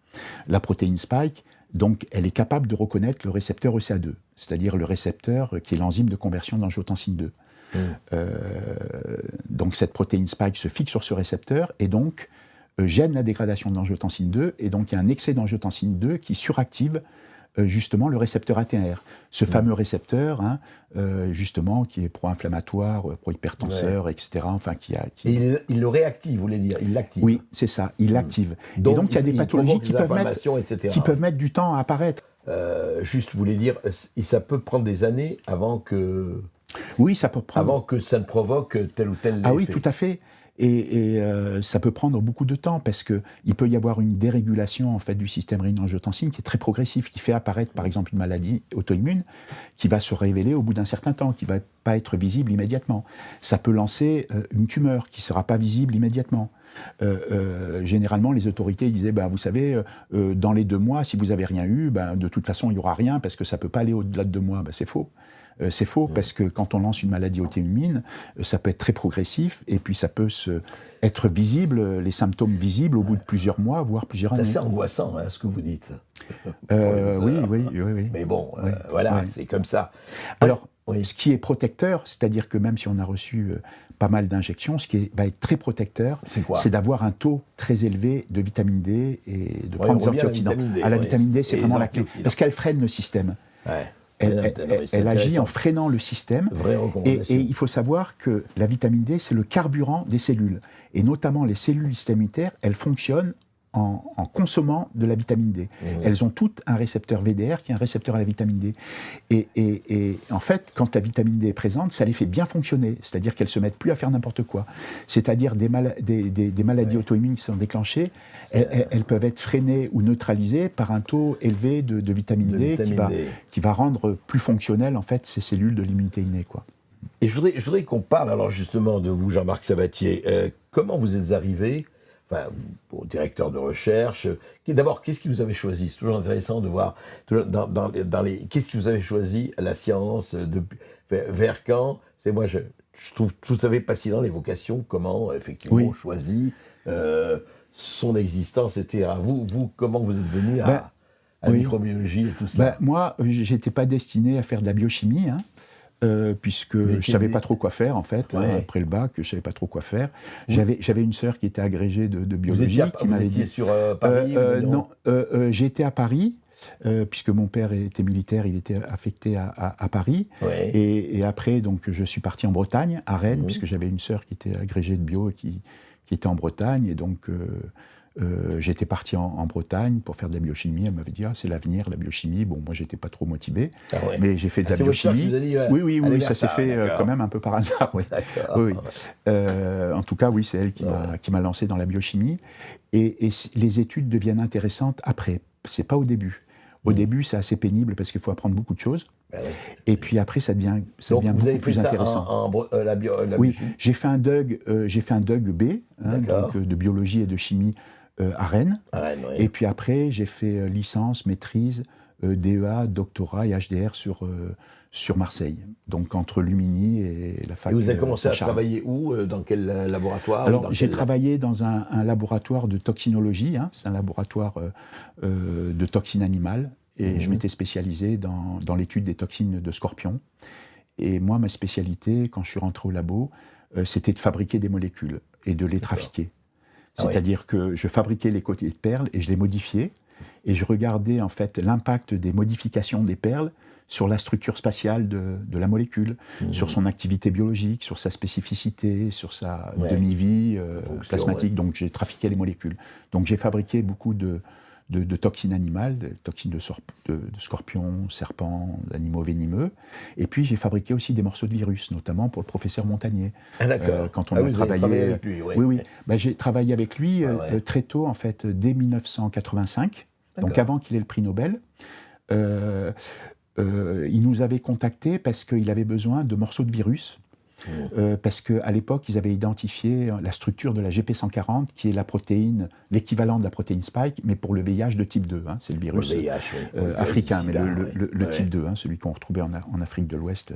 La protéine spike, donc, elle est capable de reconnaître le récepteur ECA2, c'est-à-dire le récepteur qui est l'enzyme de conversion d'angiotensine 2. Donc, cette protéine spike se fixe sur ce récepteur et donc gêne la dégradation d'angiotensine 2, et donc il y a un excès d'angiotensine 2 qui suractive justement le récepteur ATR. Ce fameux récepteur, justement, qui est pro-inflammatoire, pro-hypertenseur, etc. Enfin, Et il le réactive, vous voulez dire? Il l'active? Oui, c'est ça, il l'active. Et donc, il y a des pathologies qui peuvent mettre du temps à apparaître. Juste, vous voulez dire, ça peut prendre des années avant que... Oui, ça peut prendre... Avant que ça ne provoque tel ou tel effet. Ah oui, tout à fait. Et ça peut prendre beaucoup de temps parce qu'il peut y avoir une dérégulation en fait, du système rénine-angiotensine qui est très progressif, qui fait apparaître par exemple une maladie auto-immune qui va se révéler au bout d'un certain temps, qui ne va pas être visible immédiatement. Ça peut lancer une tumeur qui ne sera pas visible immédiatement. Généralement, les autorités disaient, vous savez, dans les 2 mois, si vous n'avez rien eu, de toute façon, il n'y aura rien parce que ça ne peut pas aller au-delà de 2 mois. C'est faux. C'est faux parce que quand on lance une maladie auto-immune, ça peut être très progressif et puis ça peut être visible, les symptômes visibles au bout de plusieurs mois, voire plusieurs années. C'est assez angoissant, ce que vous dites. Oui. Mais bon, voilà, c'est comme ça. Alors, ce qui est protecteur, c'est-à-dire que même si on a reçu pas mal d'injections, ce qui va être très protecteur, c'est d'avoir un taux très élevé de vitamine D et de prendre des antioxydants. La vitamine D, c'est vraiment la clé, parce qu'elle freine le système. Elle agit en freinant le système. Et il faut savoir que la vitamine D, c'est le carburant des cellules. Et notamment les cellules du système immunitaire, elles fonctionnent en consommant de la vitamine D. Elles ont toutes un récepteur VDR qui est un récepteur à la vitamine D. Et en fait, quand la vitamine D est présente, ça les fait bien fonctionner. C'est-à-dire qu'elles ne se mettent plus à faire n'importe quoi. C'est-à-dire des maladies auto-immunes qui sont déclenchées, elles peuvent être freinées ou neutralisées par un taux élevé de vitamine D qui va rendre plus fonctionnelles en fait, ces cellules de l'immunité innée, quoi. Et je voudrais qu'on parle alors justement de vous, Jean-Marc Sabatier. Comment vous êtes arrivé au directeur de recherche. D'abord, qu'est-ce qui vous avait choisi? C'est toujours intéressant de voir qu'est-ce qui vous avez choisi la science, vers quand? C'est moi, je trouve tout à fait fascinant les vocations, comment effectivement on choisit son existence, etc. Vous, comment vous êtes venu à la microbiologie et tout ça? Moi, j'étais pas destiné à faire de la biochimie, hein. Puisque je savais pas trop quoi faire en fait, après le bac, je savais pas trop quoi faire. J'avais une sœur qui était agrégée de biologie qui m'avait dit. Sur Paris non, j'étais à Paris. Puisque mon père était militaire, il était affecté à Paris. Et après, donc, je suis parti en Bretagne, à Rennes, puisque j'avais une sœur qui était agrégée de bio et qui était en Bretagne. Et donc, j'étais parti en Bretagne pour faire de la biochimie. Elle m'avait dit, c'est l'avenir, la biochimie. Bon, moi, j'étais pas trop motivé, mais j'ai fait de la biochimie. Oui, ça s'est fait quand même un peu par hasard. Oui. En tout cas, oui, c'est elle qui m'a lancé dans la biochimie. Et les études deviennent intéressantes après. C'est pas au début. Au début, c'est assez pénible parce qu'il faut apprendre beaucoup de choses. Et puis après, ça devient beaucoup plus intéressant. Oui, j'ai fait un DUG B, donc de biologie et de chimie à Rennes. Et puis après, j'ai fait licence, maîtrise, DEA, doctorat et HDR sur Marseille, donc entre Lumini et la fac. Et vous avez commencé à travailler où? Dans quel laboratoire? Alors, j'ai travaillé dans un laboratoire de toxinologie, c'est un laboratoire de toxines animales, et je m'étais spécialisé dans l'étude des toxines de scorpions. Et moi, ma spécialité, quand je suis rentré au labo, c'était de fabriquer des molécules et de les trafiquer. C'est-à-dire que je fabriquais les côtés de perles et je les modifiais, et je regardais en fait l'impact des modifications des perles sur la structure spatiale de la molécule, sur son activité biologique, sur sa spécificité, sur sa demi-vie plasmatique. Donc j'ai trafiqué les molécules. Donc j'ai fabriqué beaucoup de toxines animales, de toxines de scorpions, serpents, d'animaux venimeux. Et puis j'ai fabriqué aussi des morceaux de virus, notamment pour le professeur Montagnier. D'accord. Quand on a travaillé avec lui, Oui. J'ai travaillé avec lui très tôt, en fait, dès 1985, donc avant qu'il ait le prix Nobel. Il nous avait contactés parce qu'il avait besoin de morceaux de virus. Parce qu'à l'époque, ils avaient identifié la structure de la GP140, qui est la protéine, l'équivalent de la protéine Spike, mais pour le VIH de type 2. C'est le virus africain, mais le type 2, celui qu'on retrouvait en Afrique de l'Ouest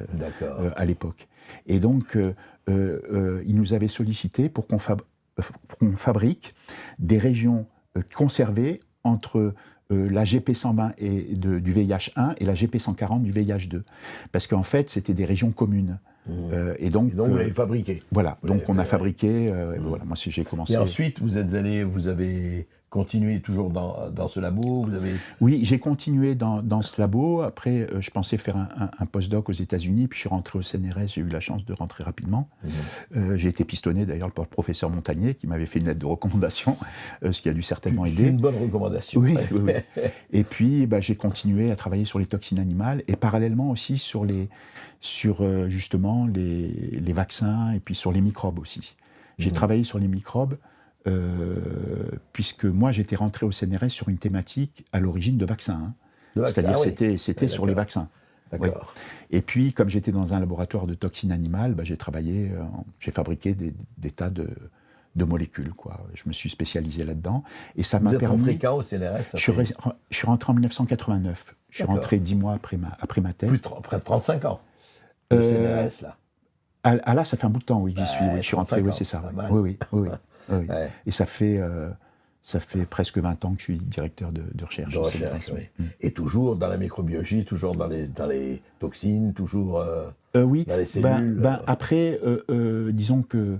à l'époque. Et donc, ils nous avaient sollicité pour qu'on fabrique des régions conservées entre la GP120 du VIH1 et la GP140 du VIH2. Parce qu'en fait, c'était des régions communes. Et donc vous l'avez fabriqué. Voilà, donc on a fabriqué, voilà, moi j'ai commencé. Et ensuite, vous avez continué toujours dans ce labo, Oui, j'ai continué dans ce labo. Après, je pensais faire un postdoc aux États-Unis, puis je suis rentré au CNRS, j'ai eu la chance de rentrer rapidement. J'ai été pistonné d'ailleurs par le professeur Montagnier, qui m'avait fait une lettre de recommandation, ce qui a dû certainement aider. C'est une bonne recommandation. Oui. Et puis, j'ai continué à travailler sur les toxines animales, et parallèlement aussi sur justement les vaccins, et puis sur les microbes aussi. J'ai travaillé sur les microbes, puisque moi j'étais rentré au CNRS sur une thématique à l'origine de vaccins. C'est-à-dire c'était sur les vaccins. D'accord. Et puis, comme j'étais dans un laboratoire de toxines animales, j'ai fabriqué des tas de molécules, quoi. Je me suis spécialisé là-dedans. Et ça m'a permis... Vous êtes rentré quand au CNRS? Je suis rentré en 1989. Je suis rentré 10 mois après ma thèse. Près de 35 ans, au CNRS, là. Là, ça fait un bout de temps, oui, j'y suis. Je suis rentré, c'est ça. Oui. Et ça fait presque 20 ans que je suis directeur de recherche. Et toujours dans la microbiologie, toujours dans les toxines, toujours oui, dans les cellules. Après, disons que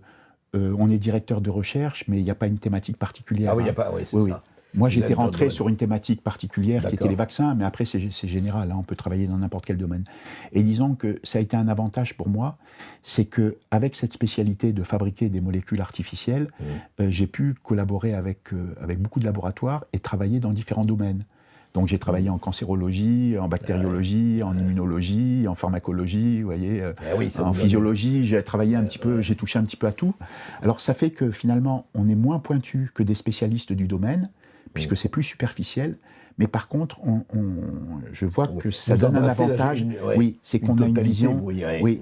on est directeur de recherche, mais il n'y a pas une thématique particulière. Ah oui, il n'y a pas, c'est ça. Moi, j'étais rentré sur une thématique particulière qui était les vaccins, mais après, c'est général, on peut travailler dans n'importe quel domaine. Et disons que ça a été un avantage pour moi, c'est qu'avec cette spécialité de fabriquer des molécules artificielles, j'ai pu collaborer avec beaucoup de laboratoires et travailler dans différents domaines. Donc j'ai travaillé en cancérologie, en bactériologie, en immunologie, en pharmacologie, vous voyez, en physiologie, j'ai travaillé un petit peu, j'ai touché un petit peu à tout. Alors ça fait que finalement, on est moins pointu que des spécialistes du domaine, puisque c'est plus superficiel, mais par contre, je vois que ça donne un avantage. C'est qu'on a une vision,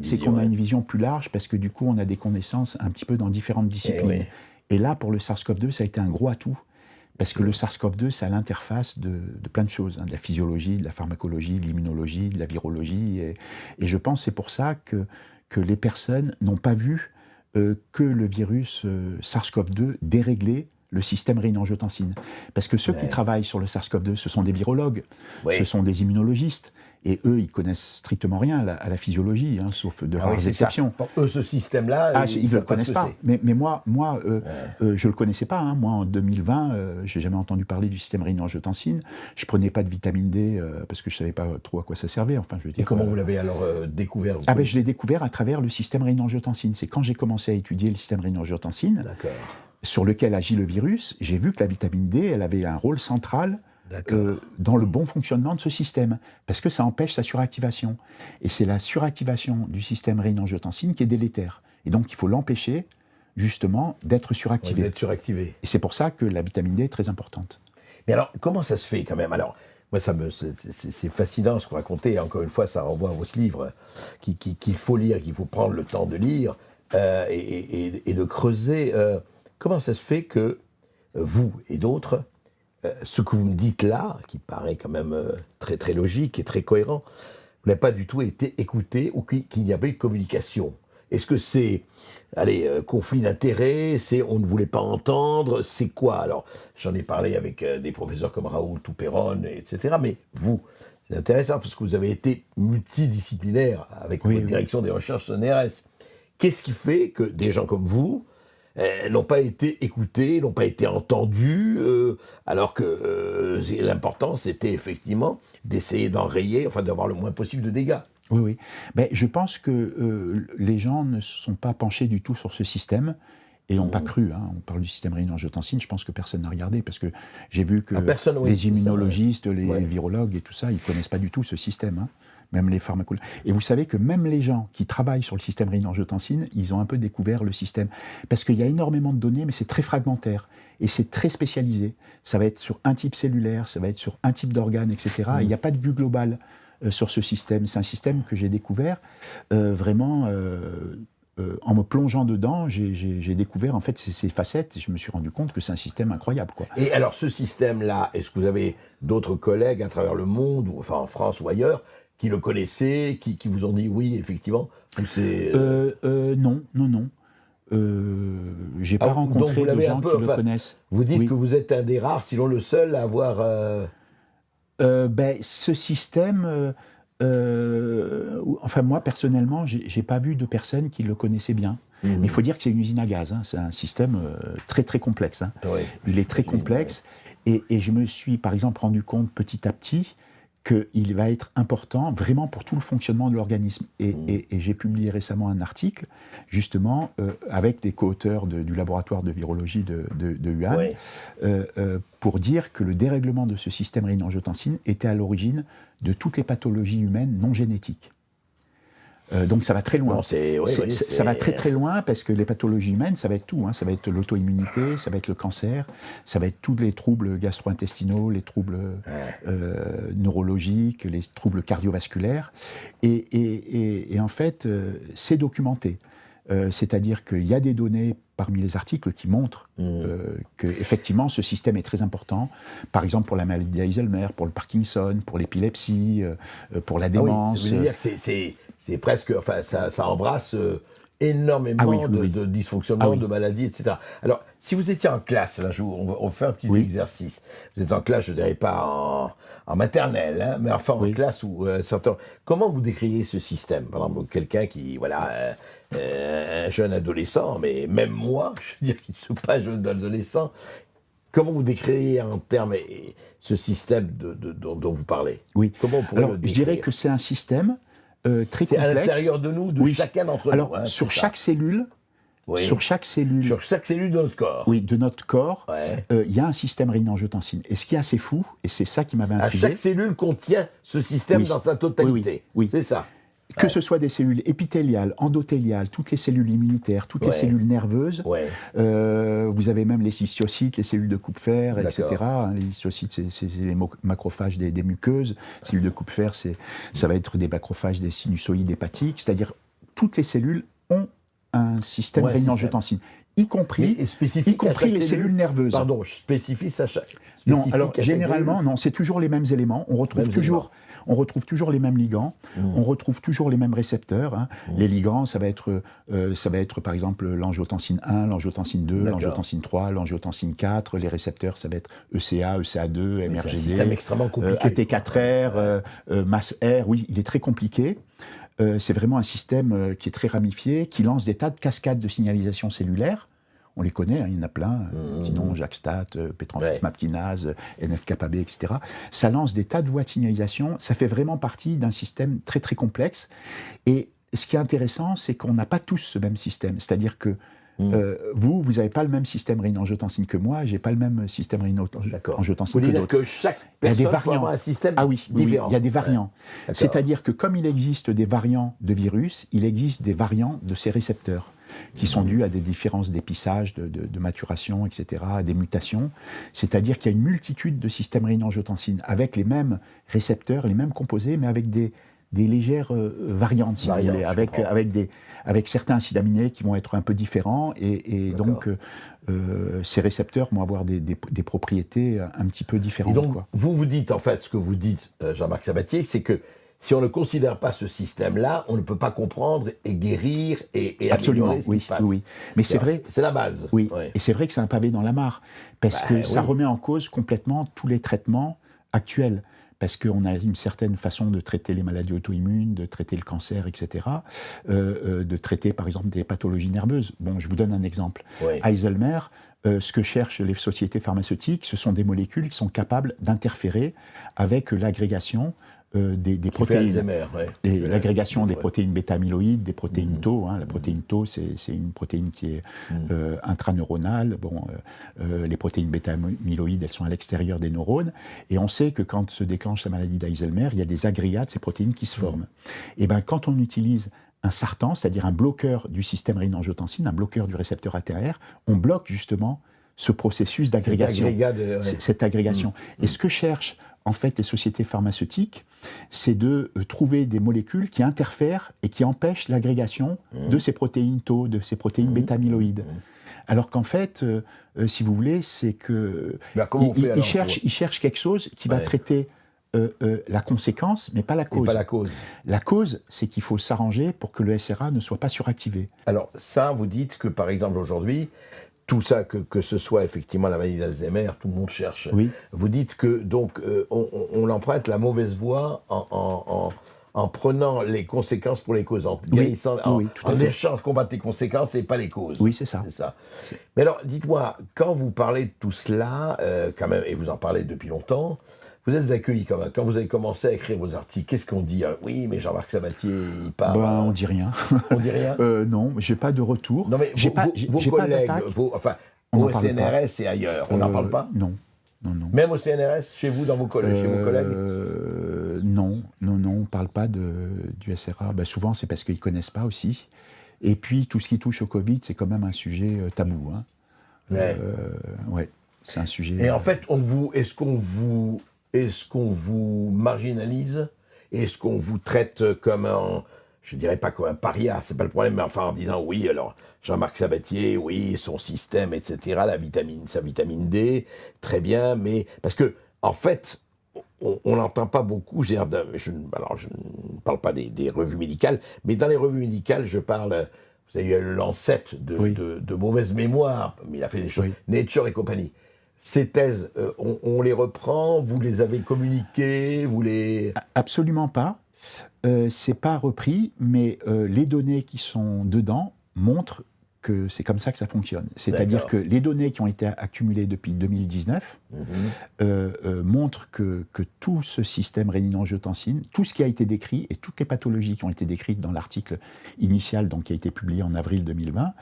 c'est qu'on a une vision plus large, parce que du coup, on a des connaissances un petit peu dans différentes disciplines. Et là, pour le SARS-CoV-2, ça a été un gros atout, parce que le SARS-CoV-2, c'est à l'interface de plein de choses, de la physiologie, de la pharmacologie, de l'immunologie, de la virologie. Et je pense que c'est pour ça que les personnes n'ont pas vu que le virus SARS-CoV-2 déréglait le système rénine-angiotensine. Parce que ceux qui travaillent sur le SARS-CoV-2, ce sont des virologues, ce sont des immunologistes, et eux, ils connaissent strictement rien à la physiologie, sauf de rares exceptions. Pour eux, ce système-là, ils ne le connaissent pas. Mais moi je ne le connaissais pas. Moi, en 2020, je n'ai jamais entendu parler du système rénine-angiotensine. Je ne prenais pas de vitamine D parce que je ne savais pas trop à quoi ça servait. Enfin, je veux dire, et comment vous l'avez alors découvert? Je l'ai découvert à travers le système rénine-angiotensine. C'est quand j'ai commencé à étudier le système rénine-angiotensine, sur lequel agit le virus, j'ai vu que la vitamine D, elle avait un rôle central dans le bon fonctionnement de ce système, parce que ça empêche sa suractivation. Et c'est la suractivation du système rénine-angiotensine qui est délétère. Et donc, il faut l'empêcher, justement, d'être suractivé. Et c'est pour ça que la vitamine D est très importante. Mais alors, comment ça se fait, quand même? Alors, moi, c'est fascinant ce que vous racontez. Encore une fois, ça renvoie à votre livre qu'il faut lire, qu'il faut prendre le temps de lire et de creuser. Comment ça se fait que vous et d'autres, ce que vous me dites là, qui paraît quand même très très logique et très cohérent, vous n'avez pas du tout été écouté ou qu'il n'y a pas eu de communication? Est-ce que c'est, conflit d'intérêts, c'est on ne voulait pas entendre, c'est quoi? Alors, j'en ai parlé avec des professeurs comme Raoul Touperon, etc. Mais vous, c'est intéressant parce que vous avez été multidisciplinaire avec votre direction des recherches CNRS. Qu'est-ce qui fait que des gens comme vous n'ont pas été écoutés, n'ont pas été entendus, alors que l'important, c'était effectivement d'essayer d'enrayer, enfin d'avoir le moins possible de dégâts. Oui. Je pense que les gens ne se sont pas penchés du tout sur ce système et n'ont pas cru. On parle du système rénine-angiotensine, je pense que personne n'a regardé, parce que j'ai vu que les immunologistes, les virologues et tout ça, ils ne connaissent pas du tout ce système. Même les pharmacologues. Et vous savez que même les gens qui travaillent sur le système rénine-angiotensine, ils ont un peu découvert le système. Parce qu'il y a énormément de données, mais c'est très fragmentaire. Et c'est très spécialisé. Ça va être sur un type cellulaire, ça va être sur un type d'organe, etc. Et il n'y a pas de vue globale sur ce système. C'est un système que j'ai découvert vraiment... en me plongeant dedans, j'ai découvert en fait ces facettes et je me suis rendu compte que c'est un système incroyable, quoi. Et alors ce système-là, est-ce que vous avez d'autres collègues à travers le monde, ou enfin en France ou ailleurs, qui le connaissaient, qui vous ont dit oui, effectivement, ou c'est... Non. J'ai pas rencontré de gens qui le connaissent. Vous dites que vous êtes un des rares, sinon le seul, à avoir... ce système... enfin, moi, personnellement, j'ai pas vu de personnes qui le connaissaient bien. Mais il faut dire que c'est une usine à gaz. C'est un système très, très complexe. Il est très complexe. Et je me suis, par exemple, rendu compte petit à petit qu'il va être important vraiment pour tout le fonctionnement de l'organisme. Et j'ai publié récemment un article, justement, avec des co-auteurs du laboratoire de virologie de Wuhan, pour dire que le dérèglement de ce système rénine-angiotensine était à l'origine de toutes les pathologies humaines non génétiques. Donc ça va très loin. Ça va très très loin parce que les pathologies humaines, ça va être tout. Ça va être l'auto-immunité, ça va être le cancer, ça va être tous les troubles gastro-intestinaux, les troubles neurologiques, les troubles cardiovasculaires. Et en fait, c'est documenté. C'est-à-dire qu'il y a des données parmi les articles qui montrent qu'effectivement ce système est très important, par exemple pour la maladie d'Alzheimer, pour le Parkinson, pour l'épilepsie, pour la démence. Ça veut dire que c'est presque, enfin ça embrasse énormément de dysfonctionnements, de maladies, etc. Alors, si vous étiez en classe, là, on fait un petit exercice. Vous êtes en classe, je ne dirais pas en maternelle, mais enfin en classe où certains... Comment vous décririez ce système? Par exemple, quelqu'un qui, un jeune adolescent, mais même moi, je veux dire qu'il ne suis pas jeune adolescent, comment vous décririez en termes ce système dont vous parlez? Comment on pourrait le décrire? Je dirais que c'est un système très complexe. C'est à l'intérieur de nous, de chacun d'entre nous. Alors, sur chaque cellule, sur chaque cellule de notre corps. Oui, de notre corps, il y a un système rénine-angiotensine. Et ce qui est assez fou, et c'est ça qui m'avait intrigué... Chaque cellule contient ce système dans sa totalité. Oui. C'est ça. Que ce soit des cellules épithéliales, endothéliales, toutes les cellules immunitaires, toutes les cellules nerveuses. Vous avez même les histiocytes, les cellules de Kupfer, etc. Les histiocytes, c'est les macrophages des muqueuses. Les cellules de Kupfer, ça va être des macrophages des sinusoïdes hépatiques. C'est-à-dire toutes les cellules ont un système Ouais, rénine-angiotensine, y compris Et spécifique à chaque les cellules nerveuses. Pardon, spécifique à chaque. Non, spécifique alors à chaque généralement, cellule. non, c'est toujours les mêmes éléments. On retrouve toujours les mêmes ligands. On retrouve toujours les mêmes récepteurs. Hein. Les ligands, ça va être par exemple l'angiotensine 1, l'angiotensine 2, D'accord. l'angiotensine 3, l'angiotensine 4. Les récepteurs, ça va être ECA, ECA2, C'est un MRGD, système extrêmement compliqué. AT4R, MAS-R. Oui, il est très compliqué. C'est vraiment un système qui est très ramifié, qui lance des tas de cascades de signalisation cellulaire. On les connaît, hein, il y en a plein, Tinon, Jackstat, Pétranfite kinase, NF-κB, etc. Ça lance des tas de voies de signalisation, ça fait vraiment partie d'un système très très complexe. Et ce qui est intéressant, c'est qu'on n'a pas tous ce même système. C'est-à-dire que vous n'avez pas le même système rénine-angiotensine que moi, j'ai pas le même système rénine-angiotensine Vous que voulez dire d'autres. que chaque Il y a des personne peut variants. avoir un système Ah oui, différent. il y a des variants. Ouais. C'est-à-dire que comme il existe des variants de virus, il existe des variants de ces récepteurs qui sont dus à des différences d'épissage, de maturation, etc., à des mutations. C'est-à-dire qu'il y a une multitude de systèmes rénine-angiotensine avec les mêmes récepteurs, les mêmes composés, mais avec des légères variantes, si vous voulez, avec certains acides aminés qui vont être un peu différents, et donc ces récepteurs vont avoir des propriétés un petit peu différentes. Et donc, quoi. vous dites, en fait, ce que vous dites, Jean-Marc Sabatier, c'est que si on ne considère pas ce système-là, on ne peut pas comprendre et guérir et Absolument, améliorer ce qui se passe. oui. Mais c'est vrai. C'est la base. Oui, et c'est vrai que c'est un pavé dans la mare, parce que ça remet en cause complètement tous les traitements actuels. Parce qu'on a une certaine façon de traiter les maladies auto-immunes, de traiter le cancer, etc., de traiter par exemple des pathologies nerveuses. Bon, je vous donne un exemple. Alzheimer, ce que cherchent les sociétés pharmaceutiques, ce sont des molécules qui sont capables d'interférer avec l'agrégation des protéines. L'agrégation des protéines bêta-amyloïdes, des protéines Tau. Hein. La protéine Tau, c'est une protéine qui est intraneuronale. Bon, les protéines bêta-amyloïdes, elles sont à l'extérieur des neurones. Et on sait que quand se déclenche la maladie d'Alzheimer, il y a des agrégats de ces protéines qui se forment. Et bien, quand on utilise un sartan, c'est-à-dire un bloqueur du système rénine-angiotensine, un bloqueur du récepteur ATR, on bloque justement ce processus d'agrégation. Cette agrégation. Et ce que cherchent en fait les sociétés pharmaceutiques, c'est de trouver des molécules qui interfèrent et qui empêchent l'agrégation de ces protéines Tau, de ces protéines bêta-amyloïdes. Alors qu'en fait, si vous voulez, c'est que ils cherchent quelque chose qui va traiter la conséquence, mais pas la cause. La cause, c'est qu'il faut s'arranger pour que le SRA ne soit pas suractivé. Alors ça, vous dites que par exemple aujourd'hui, tout ça, que ce soit effectivement la maladie d'Alzheimer, tout le monde cherche. Oui. Vous dites que donc on emprunte la mauvaise voie en prenant les conséquences pour les causes, en guérissant, en cherchant à combattre les conséquences et pas les causes. Oui, c'est ça. Mais alors, dites-moi, quand vous parlez de tout cela, quand même, et vous en parlez depuis longtemps, vous êtes accueilli quand même. Quand vous avez commencé à écrire vos articles, qu'est-ce qu'on dit? Oui, mais Jean-Marc Sabatier, il parle. On dit rien. On dit rien. Non, j'ai pas de retour. Non, mais vos collègues, au CNRS et ailleurs, on n'en parle pas? Non. Même au CNRS, chez vous, dans vos collègues, chez vos collègues? Non, on ne parle pas du SRA. Souvent, c'est parce qu'ils ne connaissent pas aussi. Et puis, tout ce qui touche au Covid, c'est quand même un sujet tabou. Hein. C'est un sujet... Et en fait, est-ce qu'on vous marginalise? Est-ce qu'on vous traite comme un... Je dirais pas comme un paria, c'est pas le problème, mais enfin en disant oui, alors Jean-Marc Sabatier, oui, son système, etc., sa vitamine D, très bien, mais parce que en fait, on n'entend pas beaucoup. Je ne parle pas des revues médicales, mais dans les revues médicales, je parle. Vous avez eu le Lancet de mauvaise mémoire, mais il a fait des choses, Nature et compagnie. Ces thèses, on les reprend, vous les avez communiquées, vous les... Absolument pas. C'est pas repris, mais les données qui sont dedans montrent que c'est comme ça que ça fonctionne. C'est-à-dire que les données qui ont été accumulées depuis 2019 montrent que tout ce système rénine-angiotensine, tout ce qui a été décrit et toutes les pathologies qui ont été décrites dans l'article initial, donc qui a été publié en avril 2020,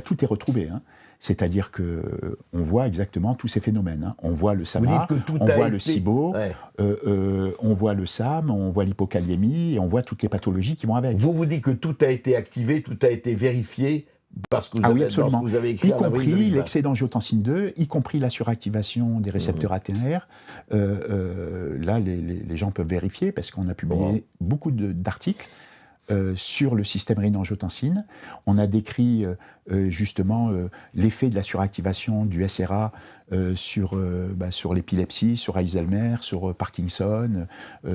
tout est retrouvé. Hein. C'est-à-dire qu'on voit exactement tous ces phénomènes. Hein. On voit le SAMA, on voit le SIBO, on voit le SAM, on voit l'hypokaliémie, et on voit toutes les pathologies qui vont avec. Vous dites que tout a été activé, tout a été vérifié parce que vous avez écrit y compris l'excès d'angiotensine 2, y compris la suractivation des récepteurs ATR. Là, les gens peuvent vérifier parce qu'on a publié beaucoup d'articles sur le système rénin-angiotensine. On a décrit justement l'effet de la suractivation du SRA sur l'épilepsie, sur Alzheimer, sur Parkinson,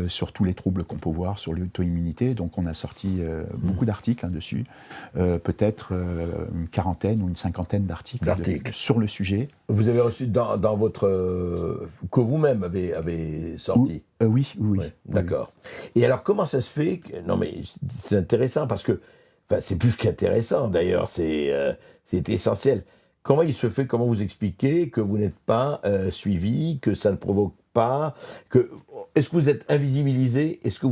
sur tous les troubles qu'on peut voir, sur l'auto-immunité. Donc on a sorti beaucoup d'articles dessus, peut-être une quarantaine ou une cinquantaine d'articles sur le sujet. Vous avez reçu dans votre... que vous-même avez sorti. Oui. D'accord. Et alors comment ça se fait que, non mais c'est intéressant parce que, enfin c'est plus qu'intéressant d'ailleurs, c'est essentiel. Comment il se fait, comment vous expliquez que vous n'êtes pas suivi, que ça ne provoque pas, est-ce que vous êtes invisibilisé, est-ce qu'on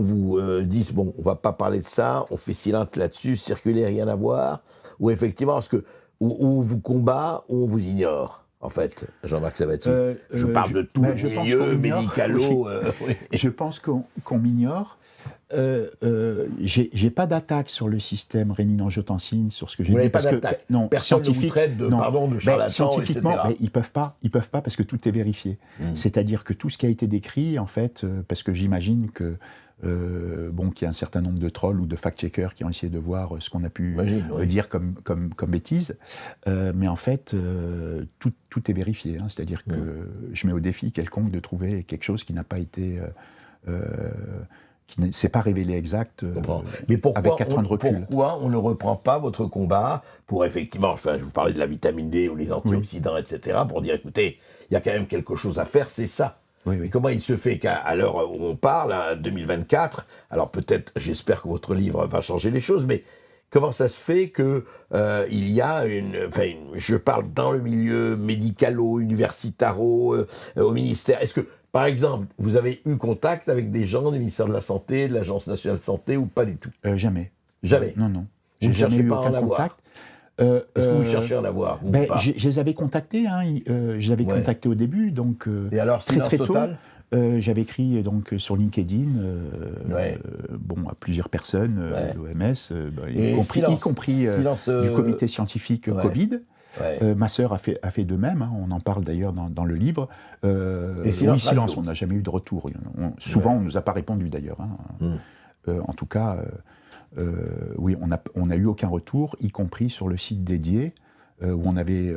vous dit, bon, on va pas parler de ça, on fait silence là-dessus, circuler, rien à voir, ou effectivement, ou on vous combat, ou on vous ignore, en fait, Jean-Marc Sabatier. Je parle de tout le milieu médicalo. Oui. Je pense qu'on m'ignore. J'ai pas d'attaque sur le système rénine-angiotensine, sur ce que j'ai dit. Vous n'avez pas d'attaque. Non, personne ne vous traite de charlatan, scientifiquement, etc. Ils peuvent pas parce que tout est vérifié. C'est-à-dire que tout ce qui a été décrit, en fait, parce que j'imagine que qu'il y a un certain nombre de trolls ou de fact-checkers qui ont essayé de voir ce qu'on a pu dire comme bêtises, mais en fait, tout est vérifié. C'est-à-dire que je mets au défi quelconque de trouver quelque chose qui n'a pas été... qui ne s'est pas révélé exact mais avec 4 ans de recul. Pourquoi on ne reprend pas votre combat pour effectivement, enfin, je vous parlais de la vitamine D ou les antioxydants, etc., pour dire, écoutez, il y a quand même quelque chose à faire, c'est ça. Et comment il se fait qu'à l'heure où on parle, en 2024, alors peut-être, j'espère que votre livre va changer les choses, mais comment ça se fait que il y a je parle dans le milieu médicalo, universitaro, au ministère, est-ce que, par exemple, vous avez eu contact avec des gens du ministère de la Santé, de l'Agence nationale de santé, ou pas du tout? Jamais. Jamais? Non. Vous ne cherchez pas à en contact. Est-ce que vous cherchez à en avoir ou pas? Je les avais contactés, je les avais contactés au début, donc et alors, très tôt. Total j'avais écrit donc sur LinkedIn à plusieurs personnes, l'OMS, y compris du comité scientifique Covid. Ma sœur a fait de même, on en parle d'ailleurs dans le livre. Silence, on n'a jamais eu de retour. Souvent, on ne nous a pas répondu d'ailleurs. En tout cas, on n'a eu aucun retour, y compris sur le site dédié, où on avait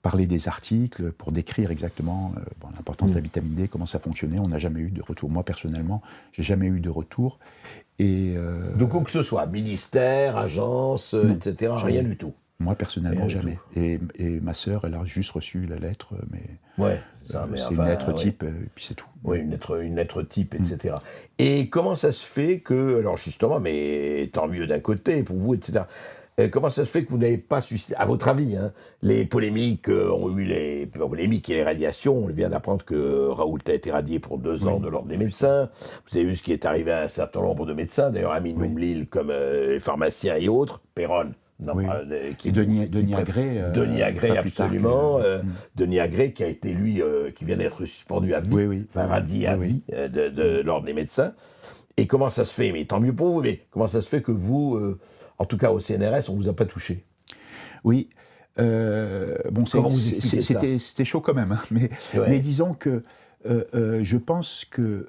parlé des articles pour décrire exactement l'importance de la vitamine D, comment ça fonctionnait. On n'a jamais eu de retour. Moi, personnellement, j'ai jamais eu de retour. Et, donc, où que ce soit, ministère, agence, etc., rien du tout. Moi, personnellement, jamais. Et ma sœur, elle a juste reçu la lettre, mais c'est une lettre type, et puis c'est tout. Oui, une lettre type, etc. Et comment ça se fait que, alors justement, mais tant mieux d'un côté pour vous, etc., comment ça se fait que vous n'avez pas suscité, à votre avis, les polémiques ont eu les polémiques et les radiations, on vient d'apprendre que Raoult a été radié pour 2 ans de l'ordre des médecins, vous avez vu ce qui est arrivé à un certain nombre de médecins, d'ailleurs Amin Oumlil comme les pharmaciens et autres, Perron. Denis Agré. Denis Agré, absolument. Denis Agré, qui a été, lui, qui vient d'être suspendu à vie, radié à vie de l'ordre des médecins. Et comment ça se fait? Mais tant mieux pour vous, mais comment ça se fait que vous, en tout cas au CNRS, on ne vous a pas touché? Oui. C'était chaud quand même, mais disons que je pense que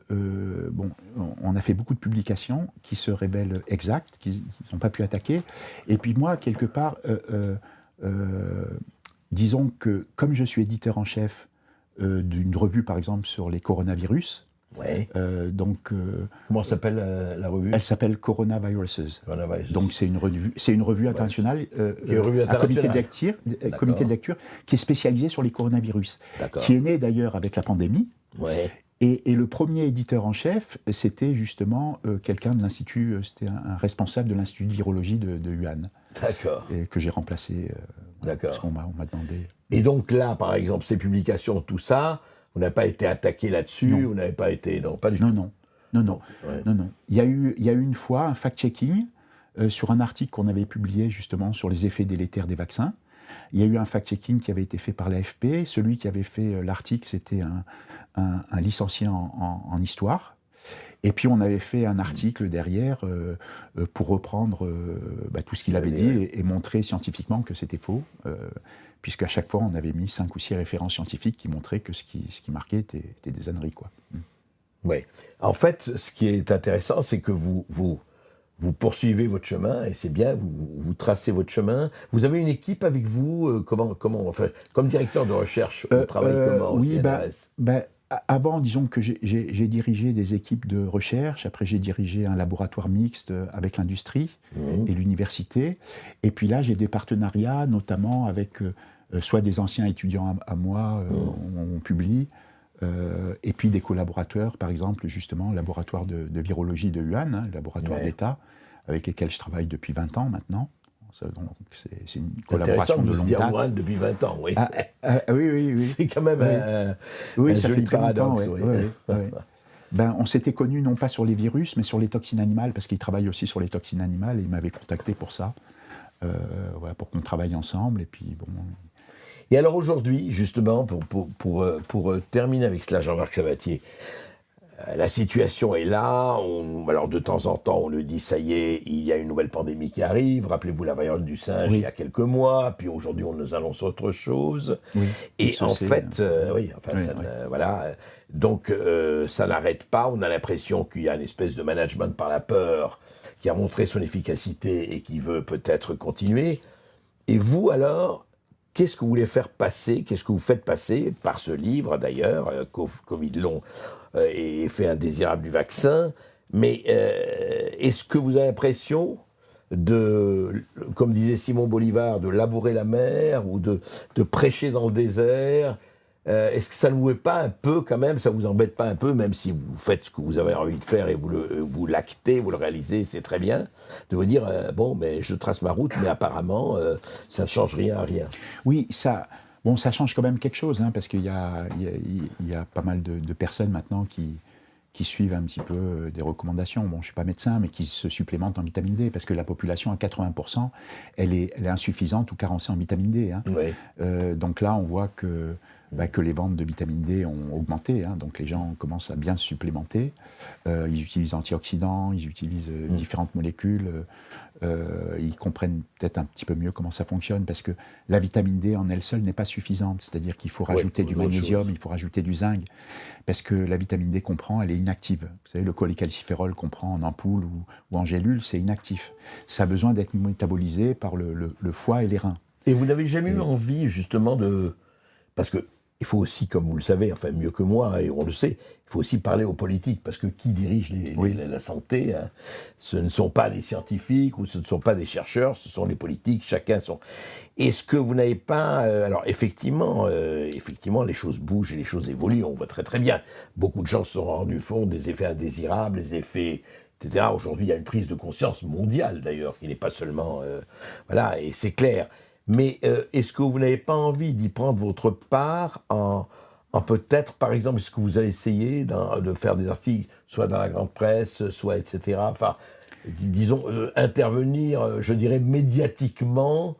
on a fait beaucoup de publications qui se révèlent exactes, qui n'ont pas pu attaquer. Et puis moi, quelque part, disons que comme je suis éditeur en chef d'une revue, par exemple, sur les coronavirus. Comment s'appelle la revue? Elle s'appelle Coronaviruses. Donc c'est une revue internationale, un comité de lecture qui est spécialisé sur les coronavirus, qui est né d'ailleurs avec la pandémie. Et le premier éditeur en chef, c'était justement quelqu'un de l'Institut, c'était un responsable de l'Institut de virologie de Wuhan. D'accord. Et que j'ai remplacé, parce qu'on m'a demandé. Et donc là, par exemple, ces publications, tout ça, vous n'avez pas été attaqué là-dessus, vous n'avez pas été... Non, pas du tout. Non. Il y a eu une fois un fact-checking sur un article qu'on avait publié justement sur les effets délétères des vaccins. Il y a eu un fact-checking qui avait été fait par l'AFP. Celui qui avait fait l'article, c'était un licencié en histoire. Et puis on avait fait un article derrière pour reprendre tout ce qu'il avait dit et montrer scientifiquement que c'était faux, puisqu'à chaque fois on avait mis 5 ou 6 références scientifiques qui montraient que ce qui marquait était des âneries, quoi. Oui. En fait, ce qui est intéressant, c'est que vous poursuivez votre chemin, et c'est bien, vous tracez votre chemin. Vous avez une équipe avec vous, enfin, comme directeur de recherche, on travaille comment au Oui, CNRS? avant, disons que j'ai dirigé des équipes de recherche, après j'ai dirigé un laboratoire mixte avec l'industrie Mhm. et l'université, et puis là j'ai des partenariats, notamment avec soit des anciens étudiants à moi, on publie, et puis des collaborateurs, par exemple, justement, le laboratoire de virologie de Wuhan, hein, le laboratoire Ouais. d'État, avec lesquels je travaille depuis 20 ans maintenant. Donc c'est une C'est intéressant collaboration de de se longue dire date. Wuhan depuis 20 ans, oui. Oui, oui, oui. C'est quand même Oui, oui, un ça fait joli très longtemps, paradoxe, ouais, oui. ouais, ouais, ouais. Ben, on s'était connus non pas sur les virus, mais sur les toxines animales, parce qu'il travaille aussi sur les toxines animales, et il m'avait contacté pour ça, voilà, pour qu'on travaille ensemble, et puis bon... Et alors aujourd'hui, justement, pour terminer avec cela, Jean-Marc Sabatier, la situation est là. Alors de temps en temps, on le dit, ça y est, il y a une nouvelle pandémie qui arrive. Rappelez-vous la variole du singe il y Oui, a quelques mois. Puis aujourd'hui, on nous annonce autre chose. oui, Et en XEC, fait, oui, enfin, oui, ça oui. voilà. Donc ça n'arrête pas. On a l'impression qu'il y a une espèce de management par la peur qui a montré son efficacité et qui veut peut-être continuer. Et vous alors, qu'est-ce que vous voulez faire passer? Qu'est-ce que vous faites passer par ce livre d'ailleurs, Covid long et effet indésirable du vaccin? Mais est-ce que vous avez l'impression de, comme disait Simon Bolivar, de labourer la mer ou de prêcher dans le désert? Est-ce que ça ne vous est pas un peu quand même, ça vous embête pas un peu, même si vous faites ce que vous avez envie de faire et vous l'actez, vous le réalisez, c'est très bien, de vous dire, bon, mais je trace ma route, mais apparemment, ça ne change rien à rien. Oui, bon, ça change quand même quelque chose, hein, parce qu'il y a pas mal de personnes maintenant qui suivent un petit peu des recommandations. Bon, je ne suis pas médecin, mais qui se supplémentent en vitamine D, parce que la population, à 80%, elle est insuffisante ou carencée en vitamine D, hein. Oui. Donc là, on voit que les ventes de vitamine D ont augmenté, hein, donc les gens commencent à bien se supplémenter. Ils utilisent antioxydants, ils utilisent différentes molécules, ils comprennent peut-être un petit peu mieux comment ça fonctionne, parce que la vitamine D en elle seule n'est pas suffisante, c'est-à-dire qu'il faut rajouter du magnésium, il faut rajouter du zinc, parce que la vitamine D qu'on prend, elle est inactive. Vous savez, le cholécalciférol qu'on prend en ampoule ou en gélule, c'est inactif. Ça a besoin d'être métabolisé par le foie et les reins. Et vous n'avez jamais eu envie, justement, de... Parce que il faut aussi, comme vous le savez, enfin mieux que moi, et on le sait, il faut aussi parler aux politiques, parce que qui dirige la santé, hein, ce ne sont pas les scientifiques, ou ce ne sont pas des chercheurs, ce sont les politiques, chacun son... Est-ce que vous n'avez pas... alors effectivement, les choses bougent et les choses évoluent, on voit très très bien. Beaucoup de gens se sont rendus compte des effets indésirables, des effets... etc. Aujourd'hui, il y a une prise de conscience mondiale, d'ailleurs, qui n'est pas seulement... voilà, et c'est clair. Mais est-ce que vous n'avez pas envie d'y prendre votre part en peut-être, par exemple, est-ce que vous allez essayer de faire des articles, soit dans la grande presse, soit etc. Enfin, disons, intervenir, je dirais, médiatiquement,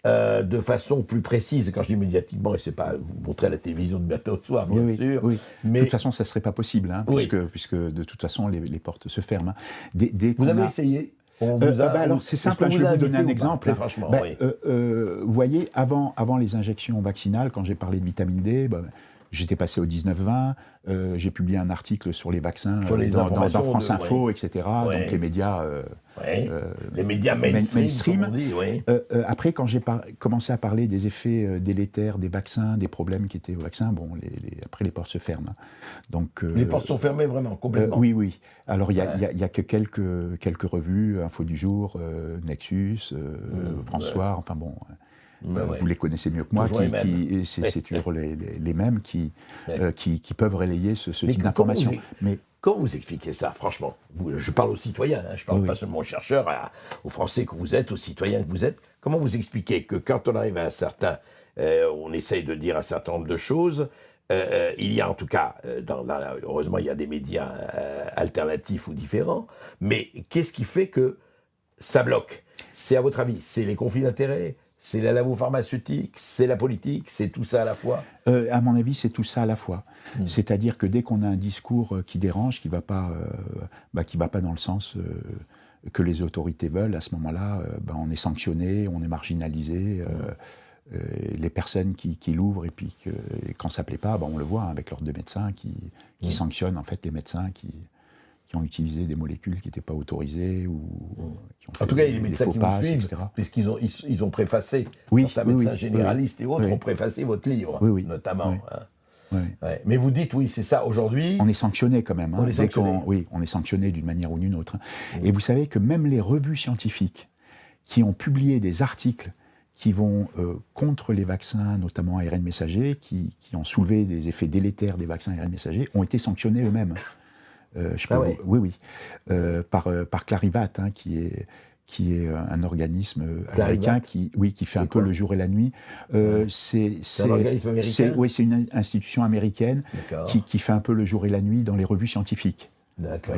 de façon plus précise. Et quand je dis médiatiquement, c'est pas vous montrer à la télévision de matin au soir, bien sûr. Oui. Mais De toute façon, ça ne serait pas possible, hein, oui. puisque de toute façon, les portes se ferment, hein. Dès Vous qu'on avez a... essayé? Alors c'est simple, hein, je vais vous donner un exemple. Franchement, oui. Vous voyez, avant les injections vaccinales, quand j'ai parlé de vitamine D, j'étais passé au 19-20, j'ai publié un article sur les vaccins dans France Info, etc. Ouais. Donc les médias, les médias mainstream. Comme on dit, oui. Après, quand j'ai commencé à parler des effets délétères des vaccins, des problèmes qui étaient au vaccin, bon, après les portes se ferment. Donc, les portes sont fermées vraiment, complètement. Oui. Alors il y a que quelques revues, Info du Jour, Nexus, François, enfin bon. Vous les connaissez mieux que moi, c'est toujours les mêmes qui peuvent relayer ce type d'informations. Comment vous expliquez ça, franchement? Je parle aux citoyens, hein, je ne parle pas seulement aux chercheurs, aux Français que vous êtes, aux citoyens que vous êtes. Comment vous expliquez que quand on arrive à un certain... on essaye de dire un certain nombre de choses, il y a en tout cas, heureusement il y a des médias alternatifs ou différents, mais qu'est-ce qui fait que ça bloque? C'est à votre avis, c'est les conflits d'intérêts? C'est la labo pharmaceutique, c'est la politique, c'est tout ça à la fois? À mon avis, c'est tout ça à la fois. C'est-à-dire que dès qu'on a un discours qui dérange, qui va pas dans le sens que les autorités veulent, à ce moment-là, on est sanctionné, on est marginalisé. les personnes qui l'ouvrent, et puis et quand ça ne plaît pas, on le voit avec l'ordre de médecins qui sanctionnent en fait les médecins qui ont utilisé des molécules qui n'étaient pas autorisées ou qui ont fait en tout cas, il y a des des médecins faux qui vous passes, suivent, etc. puisqu'ils ils ont préfacé, certains médecins généralistes et autres ont préfacé votre livre, notamment. Oui. Hein. Oui. Ouais. Mais vous dites, oui, c'est ça, aujourd'hui... On est sanctionné quand même. Hein, on est sanctionné. Oui, on est sanctionné d'une manière ou d'une autre. Et vous savez que même les revues scientifiques qui ont publié des articles qui vont contre les vaccins, notamment ARN messager, qui ont soulevé des effets délétères des vaccins ARN messagers, ont été sanctionnés eux-mêmes. Oui. Par Clarivat, hein, qui est un organisme américain qui fait un peu le jour et la nuit. C'est un organisme américain ? C'est une institution américaine qui fait un peu le jour et la nuit dans les revues scientifiques. D'accord.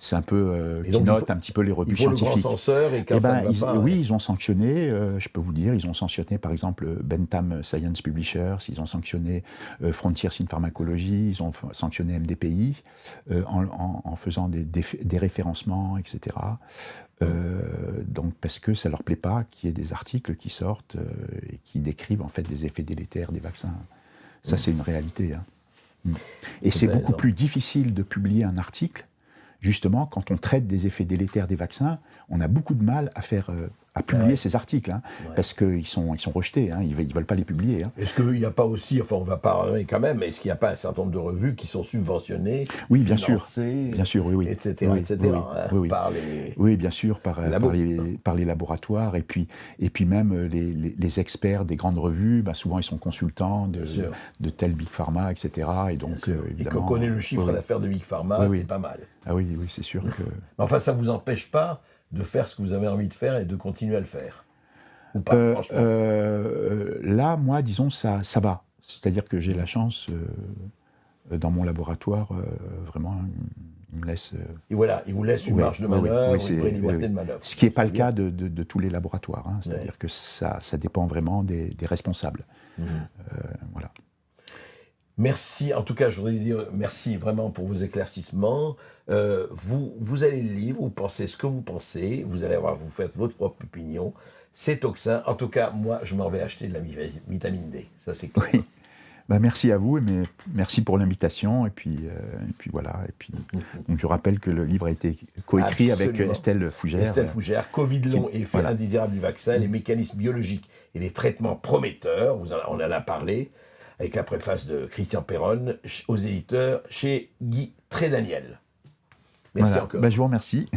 C'est un peu qui note un petit peu les revues scientifiques. Le grand censeur, et quand ça ne va pas... Oui, ils ont sanctionné, je peux vous dire, ils ont sanctionné par exemple Bentham Science Publishers, ils ont sanctionné Frontiers in Pharmacology, ils ont sanctionné MDPI en faisant des référencements, etc. Donc parce que ça leur plaît pas qu'il y ait des articles qui sortent et qui décrivent en fait les effets délétères des vaccins. Ça, c'est une réalité. Hein. Et c'est beaucoup plus difficile de publier un article, justement, quand on traite des effets délétères des vaccins, on a beaucoup de mal à publier ces articles, hein, parce qu'ils sont rejetés, hein, ils ne veulent pas les publier. Hein. Est-ce qu'il n'y a pas aussi, enfin on va parler quand même, est-ce qu'il n'y a pas un certain nombre de revues qui sont subventionnées, bien financées, sûr, oui. etc., par les... Oui, bien sûr, par les laboratoires, et puis même les experts des grandes revues, souvent ils sont consultants de tel Big Pharma, etc. Et donc, évidemment... Et qu'on connaît le chiffre d'affaires de Big Pharma, c'est pas mal. Ah oui, c'est sûr que... Enfin, ça ne vous empêche pas de faire ce que vous avez envie de faire et de continuer à le faire. Ou pas, franchement. Là, moi, disons, ça va. C'est-à-dire que j'ai la chance, dans mon laboratoire, vraiment, il me laisse... Et voilà, il vous laisse une marge de manœuvre, une vraie liberté de manœuvre. Ce qui n'est pas le cas de tous les laboratoires. Hein. C'est-à-dire que ça dépend vraiment des responsables. Voilà. Merci, en tout cas, je voudrais dire merci vraiment pour vos éclaircissements. Vous allez le lire, vous pensez ce que vous pensez, vous faites votre propre opinion. C'est Toxin. En tout cas, moi, je m'en vais acheter de la vitamine D. Ça, c'est clair. Oui. Merci à vous, mais merci pour l'invitation. Et puis voilà. Et puis, donc je rappelle que le livre a été coécrit avec Estelle Fougère. Estelle Fougère, Covid long et effet indésirable du vaccin, les mécanismes biologiques et les traitements prometteurs. On en a parlé, avec la préface de Christian Perron, aux éditeurs chez Guy Trédaniel. Merci encore. Je vous remercie.